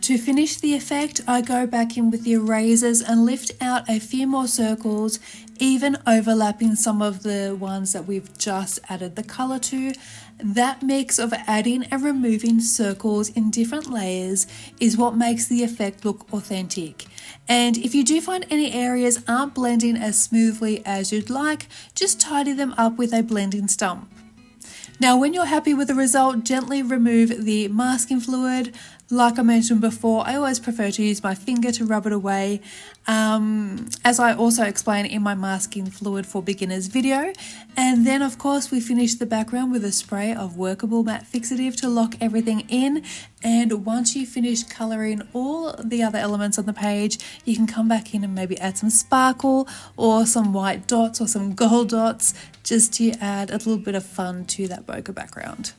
To finish the effect, I go back in with the erasers and lift out a few more circles, even overlapping some of the ones that we've just added the colour to. That mix of adding and removing circles in different layers is what makes the effect look authentic. And if you do find any areas aren't blending as smoothly as you'd like, just tidy them up with a blending stump. Now, when you're happy with the result, gently remove the masking fluid. Like I mentioned before, I always prefer to use my finger to rub it away, as I also explain in my masking fluid for beginners video. And then of course we finish the background with a spray of workable matte fixative to lock everything in. And once you finish colouring all the other elements on the page, you can come back in and maybe add some sparkle or some white dots or some gold dots, just to add a little bit of fun to that bokeh background.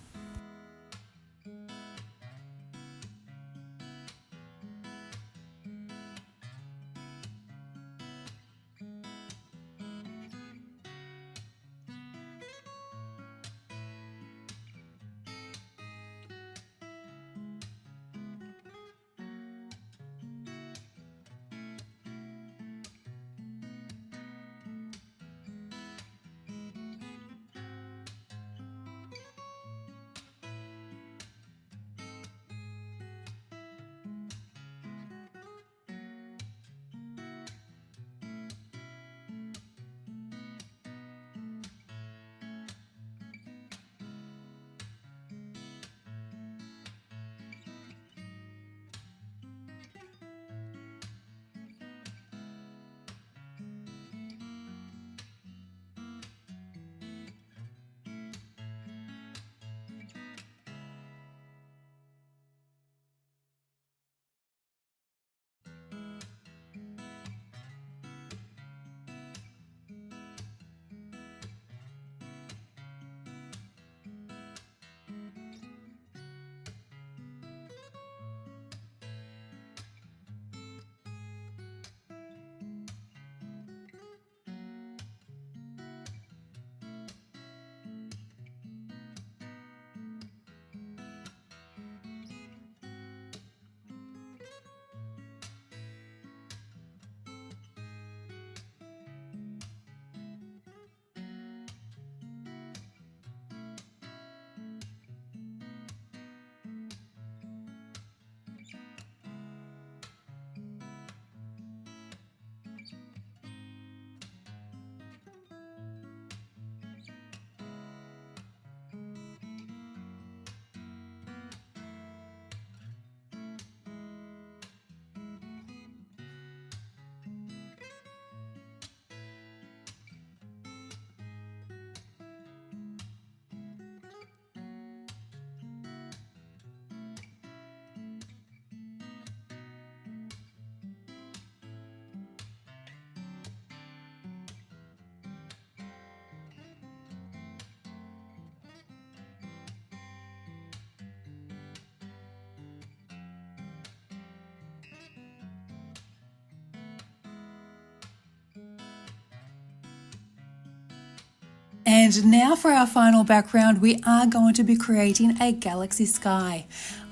And now for our final background, we are going to be creating a galaxy sky.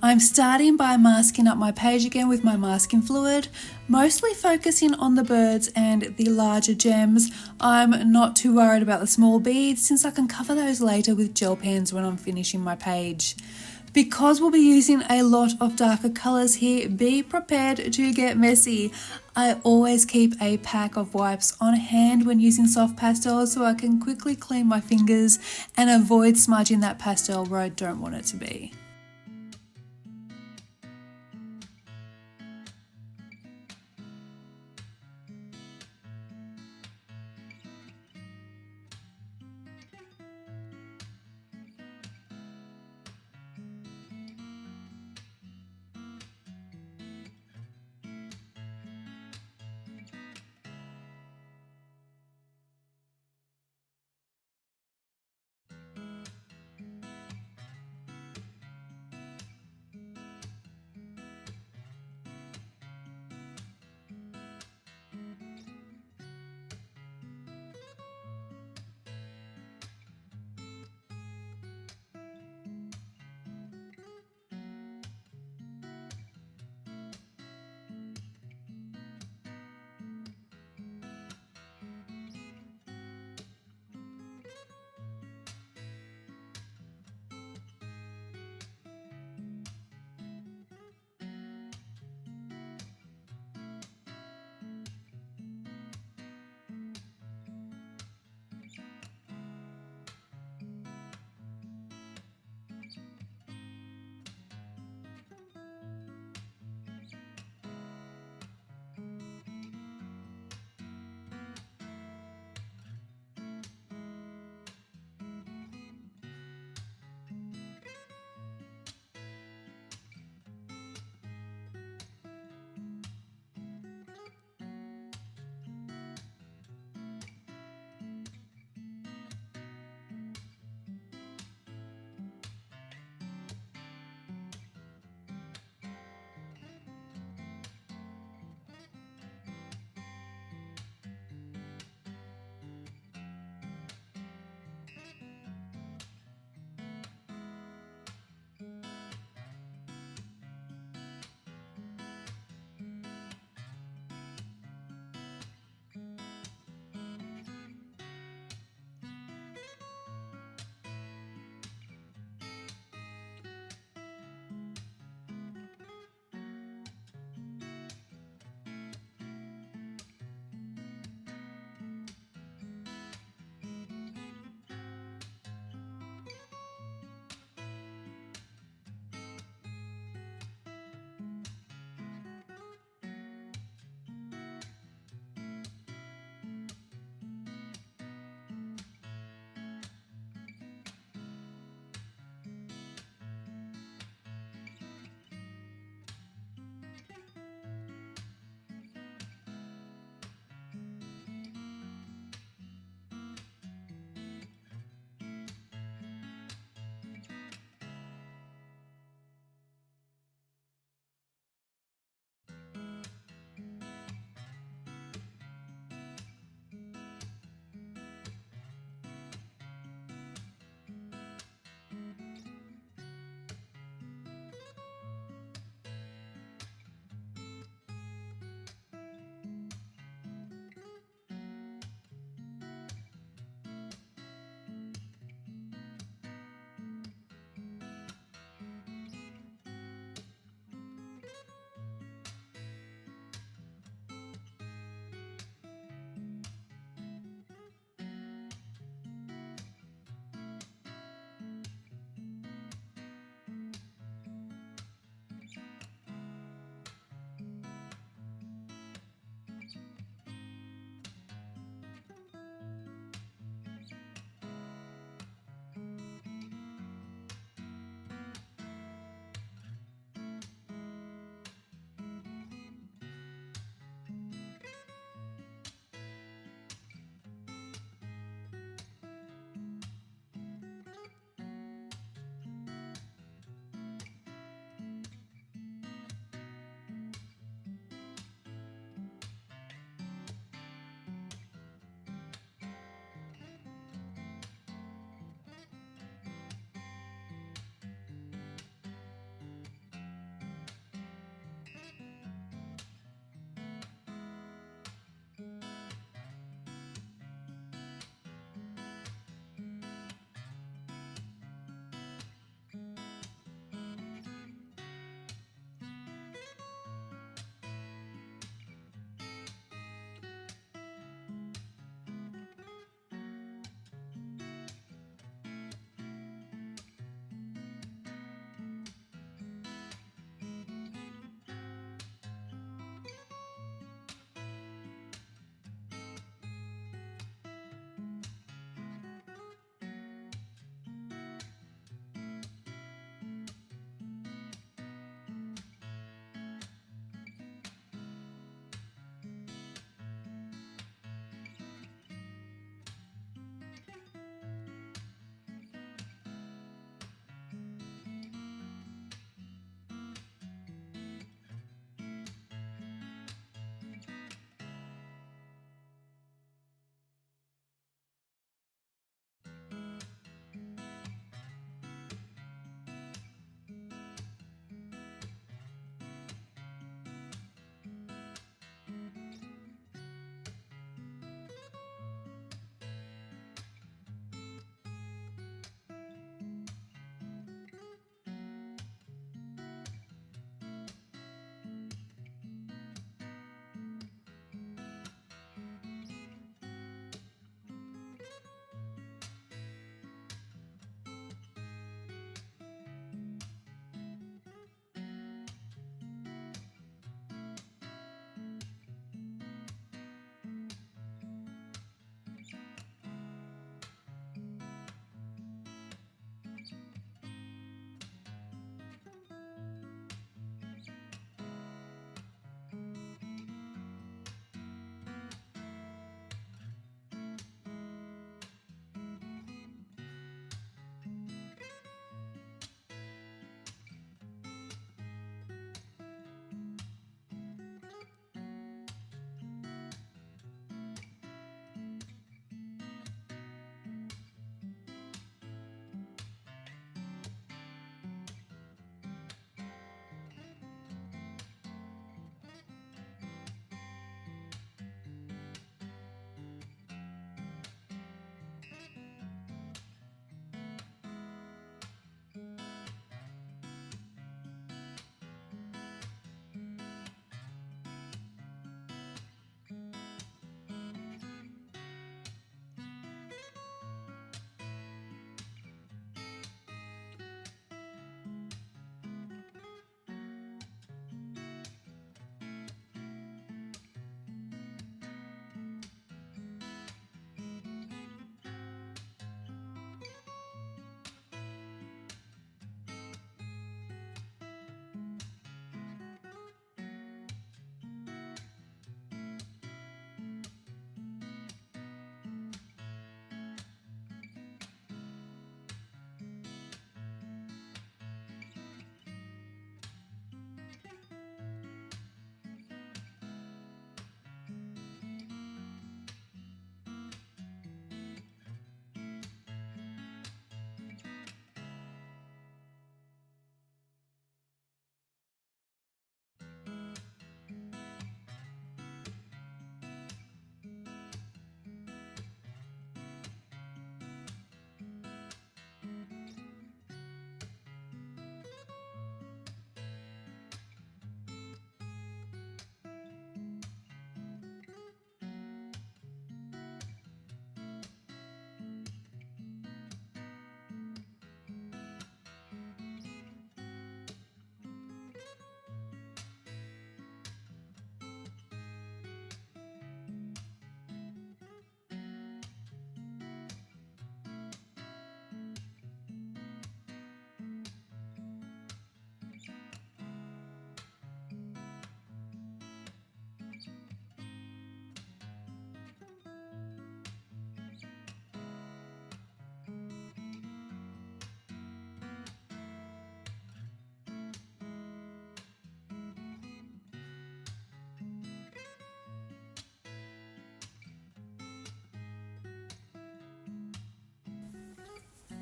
I'm starting by masking up my page again with my masking fluid, mostly focusing on the birds and the larger gems. I'm not too worried about the small beads since I can cover those later with gel pens when I'm finishing my page. Because we'll be using a lot of darker colours here, be prepared to get messy. I always keep a pack of wipes on hand when using soft pastels so I can quickly clean my fingers and avoid smudging that pastel where I don't want it to be.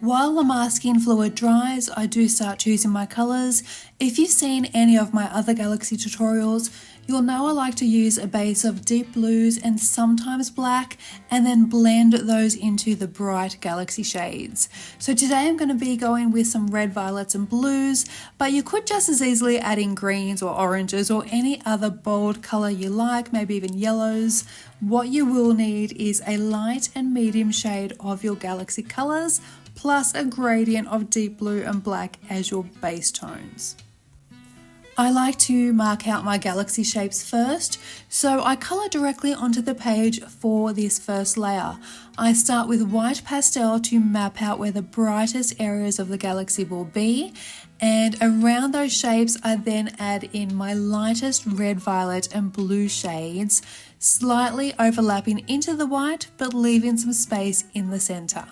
While the masking fluid dries, I do start choosing my colours. If you've seen any of my other Galaxy tutorials, you'll know I like to use a base of deep blues and sometimes black, and then blend those into the bright Galaxy shades. So today I'm going to be going with some red, violets and blues, but you could just as easily add in greens or oranges or any other bold colour you like, maybe even yellows. What you will need is a light and medium shade of your Galaxy colours, plus a gradient of deep blue and black as your base tones. I like to mark out my Galaxy shapes first, so I colour directly onto the page for this first layer. I start with white pastel to map out where the brightest areas of the Galaxy will be, and around those shapes I then add in my lightest red, violet and blue shades, slightly overlapping into the white but leaving some space in the centre.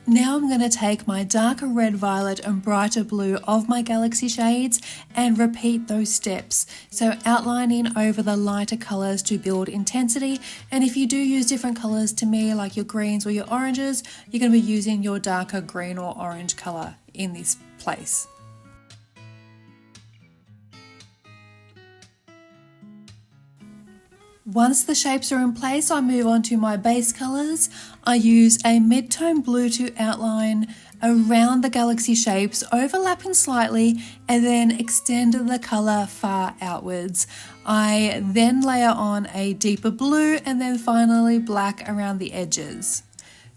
Now I'm going to take my darker red, violet and brighter blue of my Galaxy shades and repeat those steps. So outlining over the lighter colours to build intensity, and if you do use different colours to me like your greens or your oranges, you're going to be using your darker green or orange colour in this place. Once the shapes are in place, I move on to my base colours. I use a mid-tone blue to outline around the Galaxy shapes, overlapping slightly, and then extend the colour far outwards. I then layer on a deeper blue and then finally black around the edges.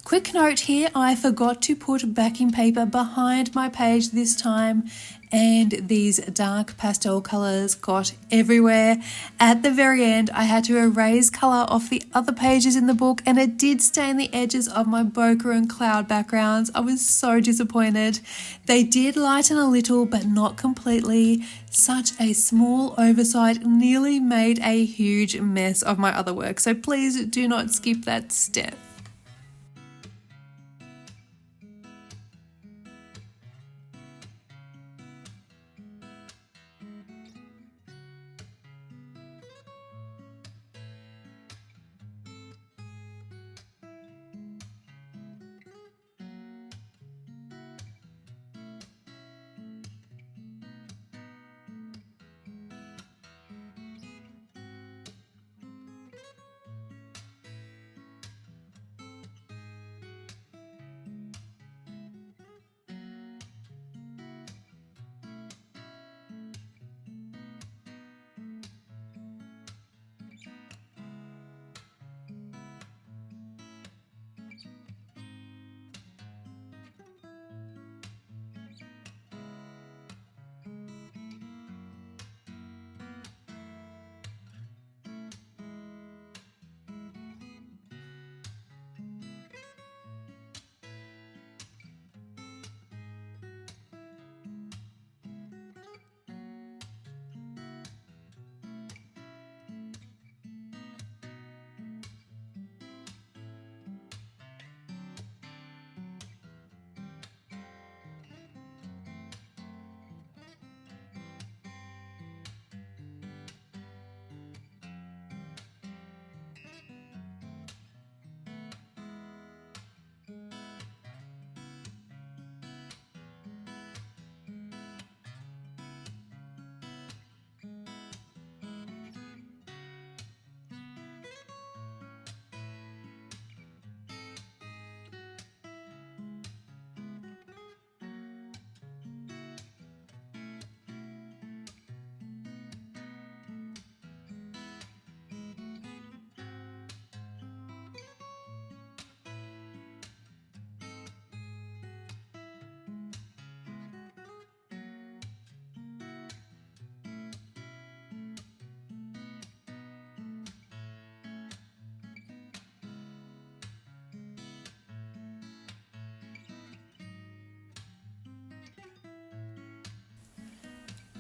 Quick note here, I forgot to put backing paper behind my page this time, and these dark pastel colours got everywhere. At the very end, I had to erase colour off the other pages in the book, and it did stain the edges of my bokeh and cloud backgrounds. I was so disappointed. They did lighten a little, but not completely. Such a small oversight nearly made a huge mess of my other work, so please do not skip that step.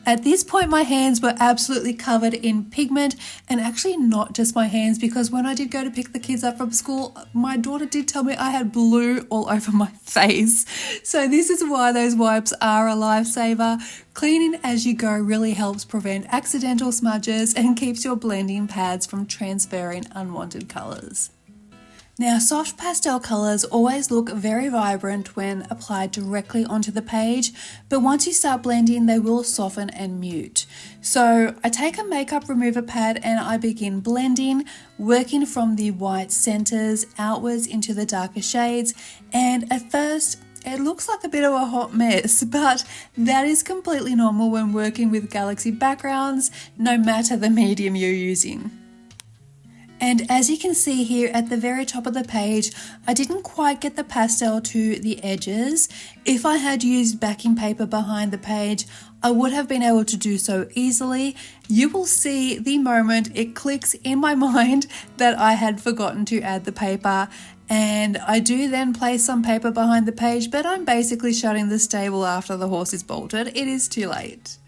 At this point, my hands were absolutely covered in pigment, and actually not just my hands, because when I did go to pick the kids up from school, my daughter did tell me I had blue all over my face. So this is why those wipes are a lifesaver. Cleaning as you go really helps prevent accidental smudges and keeps your blending pads from transferring unwanted colours. Now, soft pastel colours always look very vibrant when applied directly onto the page, but once you start blending, they will soften and mute. So I take a makeup remover pad and I begin blending, working from the white centres outwards into the darker shades, and at first, it looks like a bit of a hot mess, but that is completely normal when working with galaxy backgrounds, no matter the medium you're using. And as you can see here at the very top of the page, I didn't quite get the pastel to the edges. If I had used backing paper behind the page, I would have been able to do so easily. You will see the moment it clicks in my mind that I had forgotten to add the paper. And I do then place some paper behind the page, but I'm basically shutting the stable after the horse is bolted. It is too late.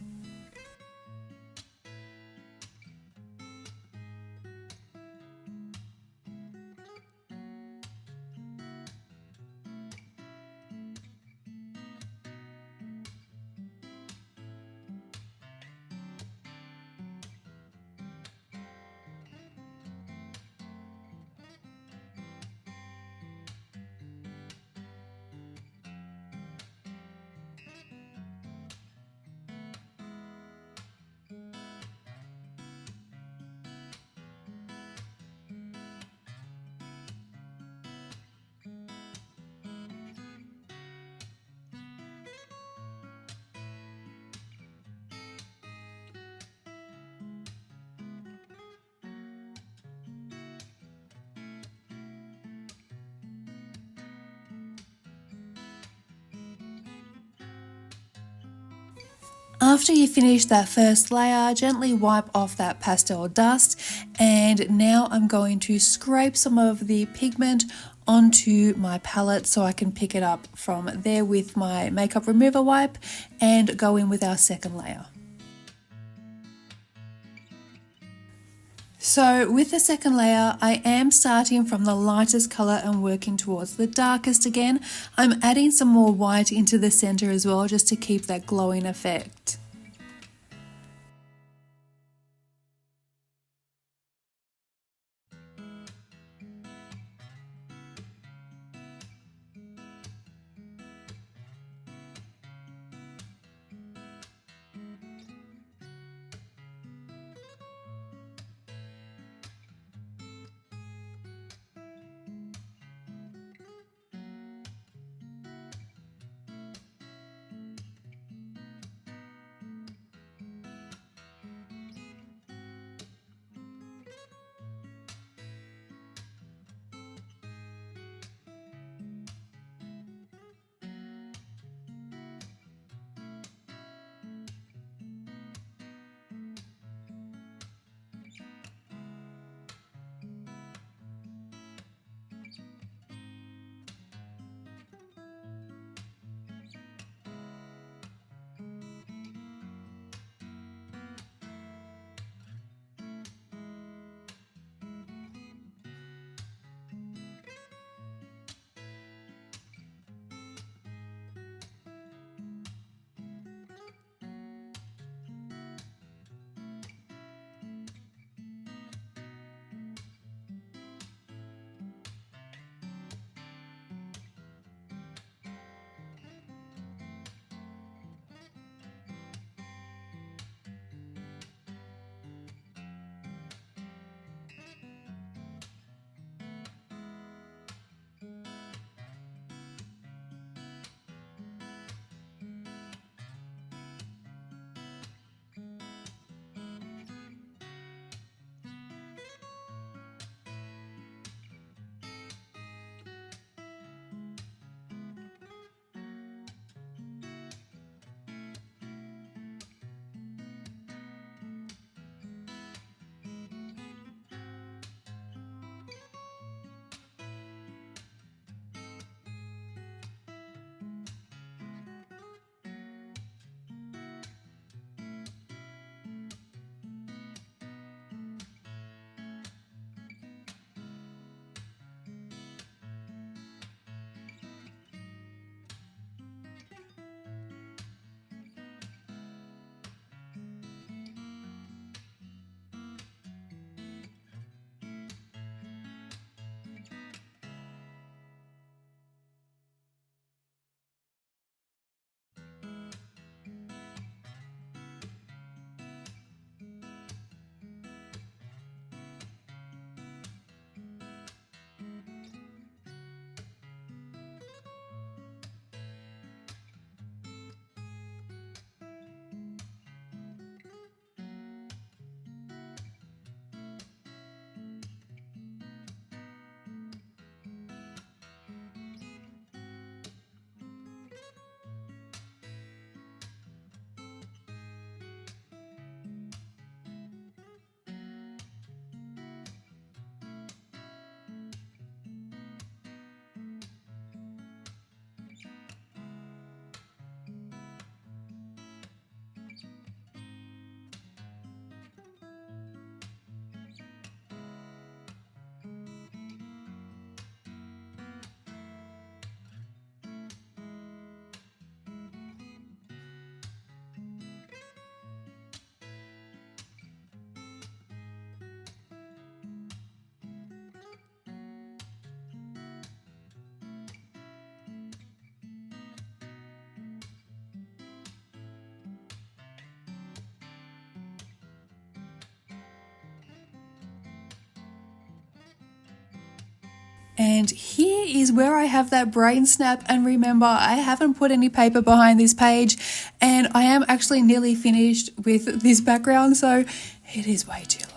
After you finish that first layer, gently wipe off that pastel dust, and now I'm going to scrape some of the pigment onto my palette so I can pick it up from there with my makeup remover wipe and go in with our second layer. So with the second layer, I am starting from the lightest colour and working towards the darkest again. I'm adding some more white into the centre as well, just to keep that glowing effect. And here is where I have that brain snap, and remember, I haven't put any paper behind this page, and I am actually nearly finished with this background, so it is way too late.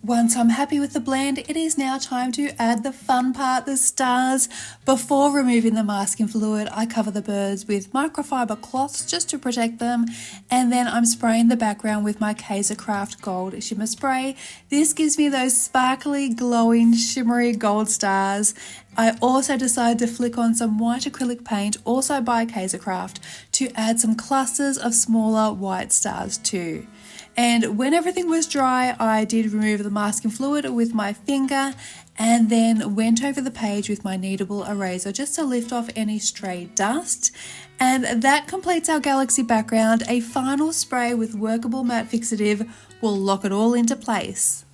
Once I'm happy with the blend, it is now time to add the fun part, the stars. Before removing the masking fluid, I cover the birds with microfiber cloths just to protect them, and then I'm spraying the background with my Kaisercraft Gold Shimmer Spray. This gives me those sparkly, glowing, shimmery gold stars. I also decided to flick on some white acrylic paint, also by Kaisercraft, to add some clusters of smaller white stars too. And when everything was dry, I did remove the masking fluid with my finger and then went over the page with my kneadable eraser just to lift off any stray dust. And that completes our galaxy background. A final spray with workable matte fixative will lock it all into place.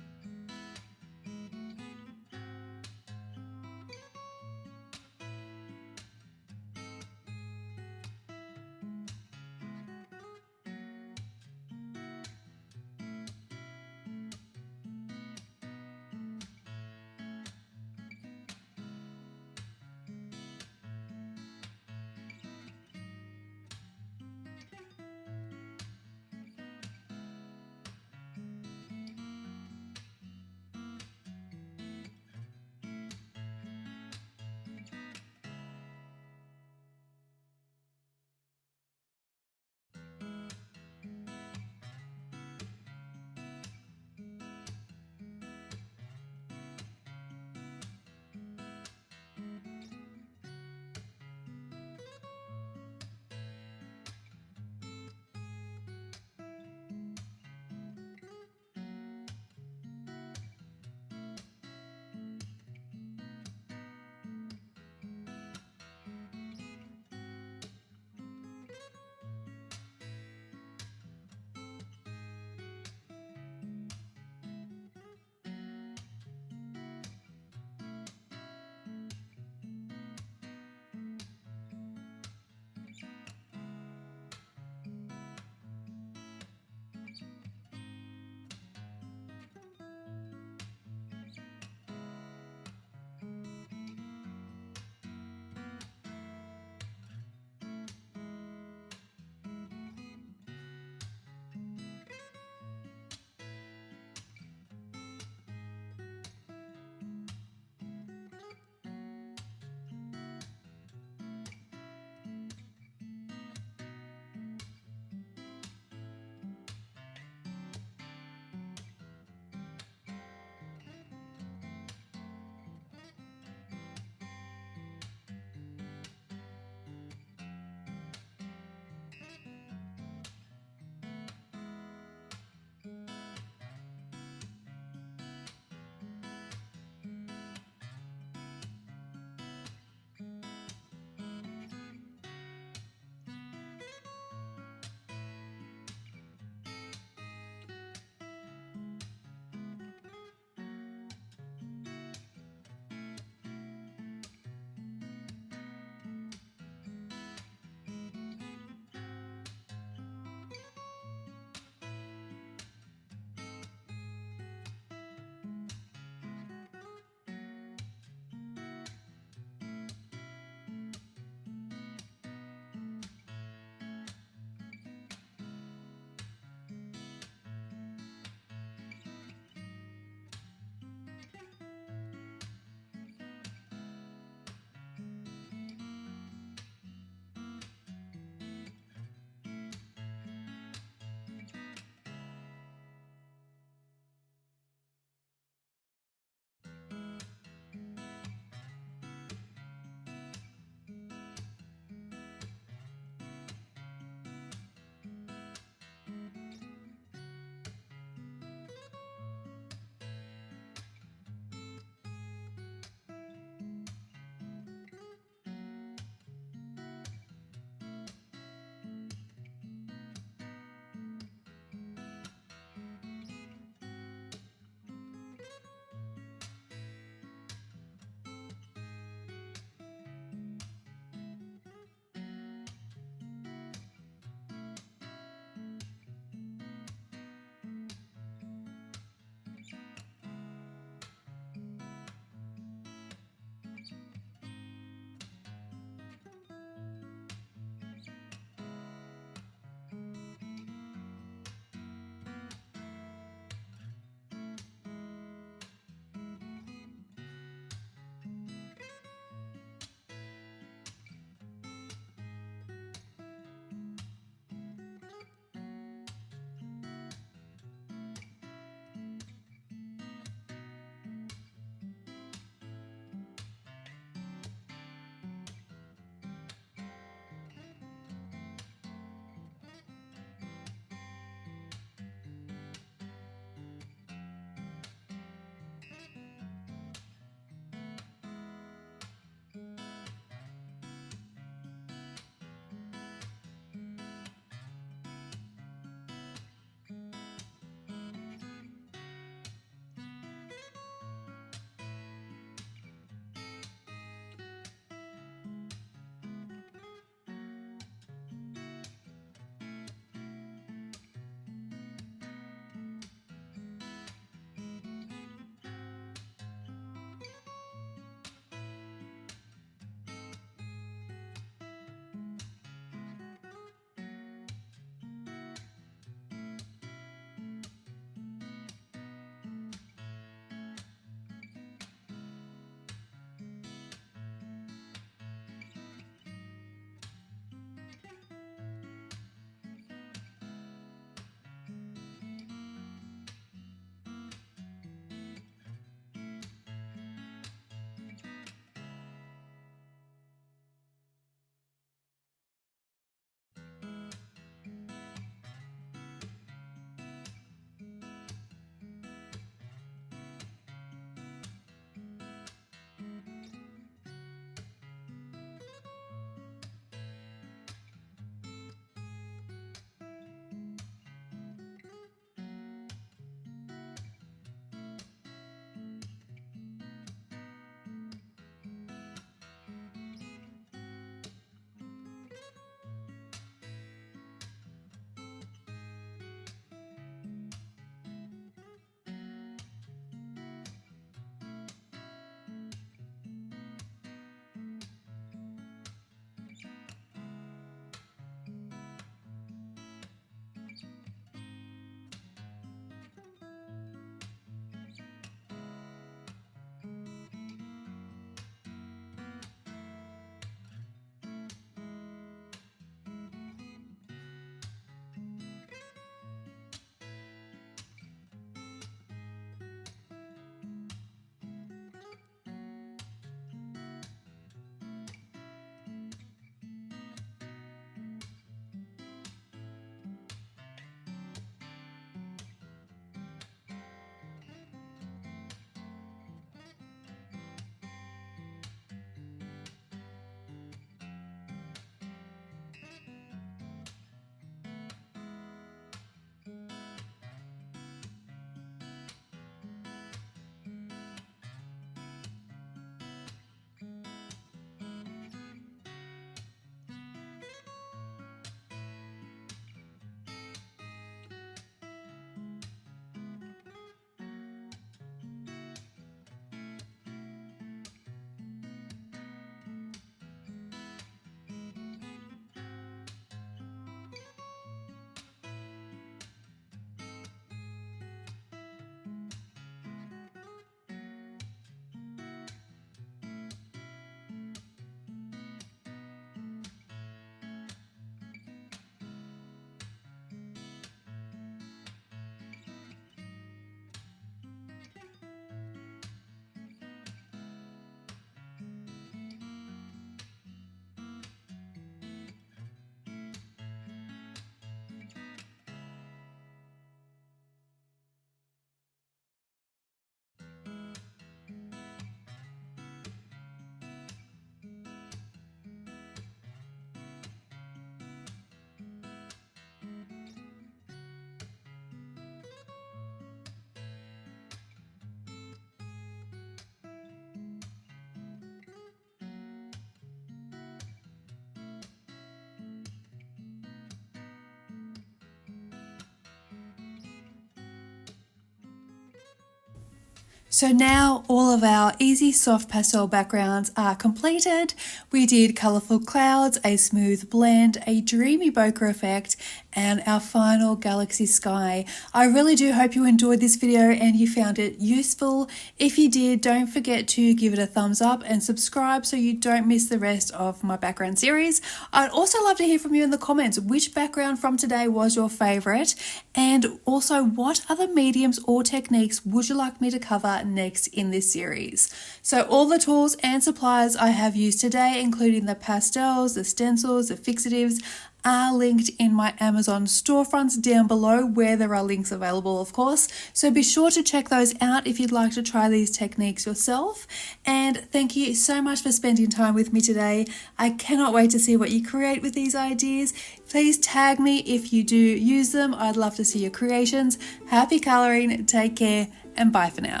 So now all of our easy soft pastel backgrounds are completed. We did colourful clouds, a smooth blend, a dreamy bokeh effect, and our final galaxy sky. I really do hope you enjoyed this video and you found it useful. If you did, don't forget to give it a thumbs up and subscribe so you don't miss the rest of my background series. I'd also love to hear from you in the comments which background from today was your favourite, and also what other mediums or techniques would you like me to cover next in this series. So all the tools and supplies I have used today, including the pastels, the stencils, the fixatives, are linked in my Amazon storefronts down below, where there are links available, of course. So be sure to check those out if you'd like to try these techniques yourself. And thank you so much for spending time with me today. I cannot wait to see what you create with these ideas. Please tag me if you do use them. I'd love to see your creations. Happy colouring, take care, and bye for now.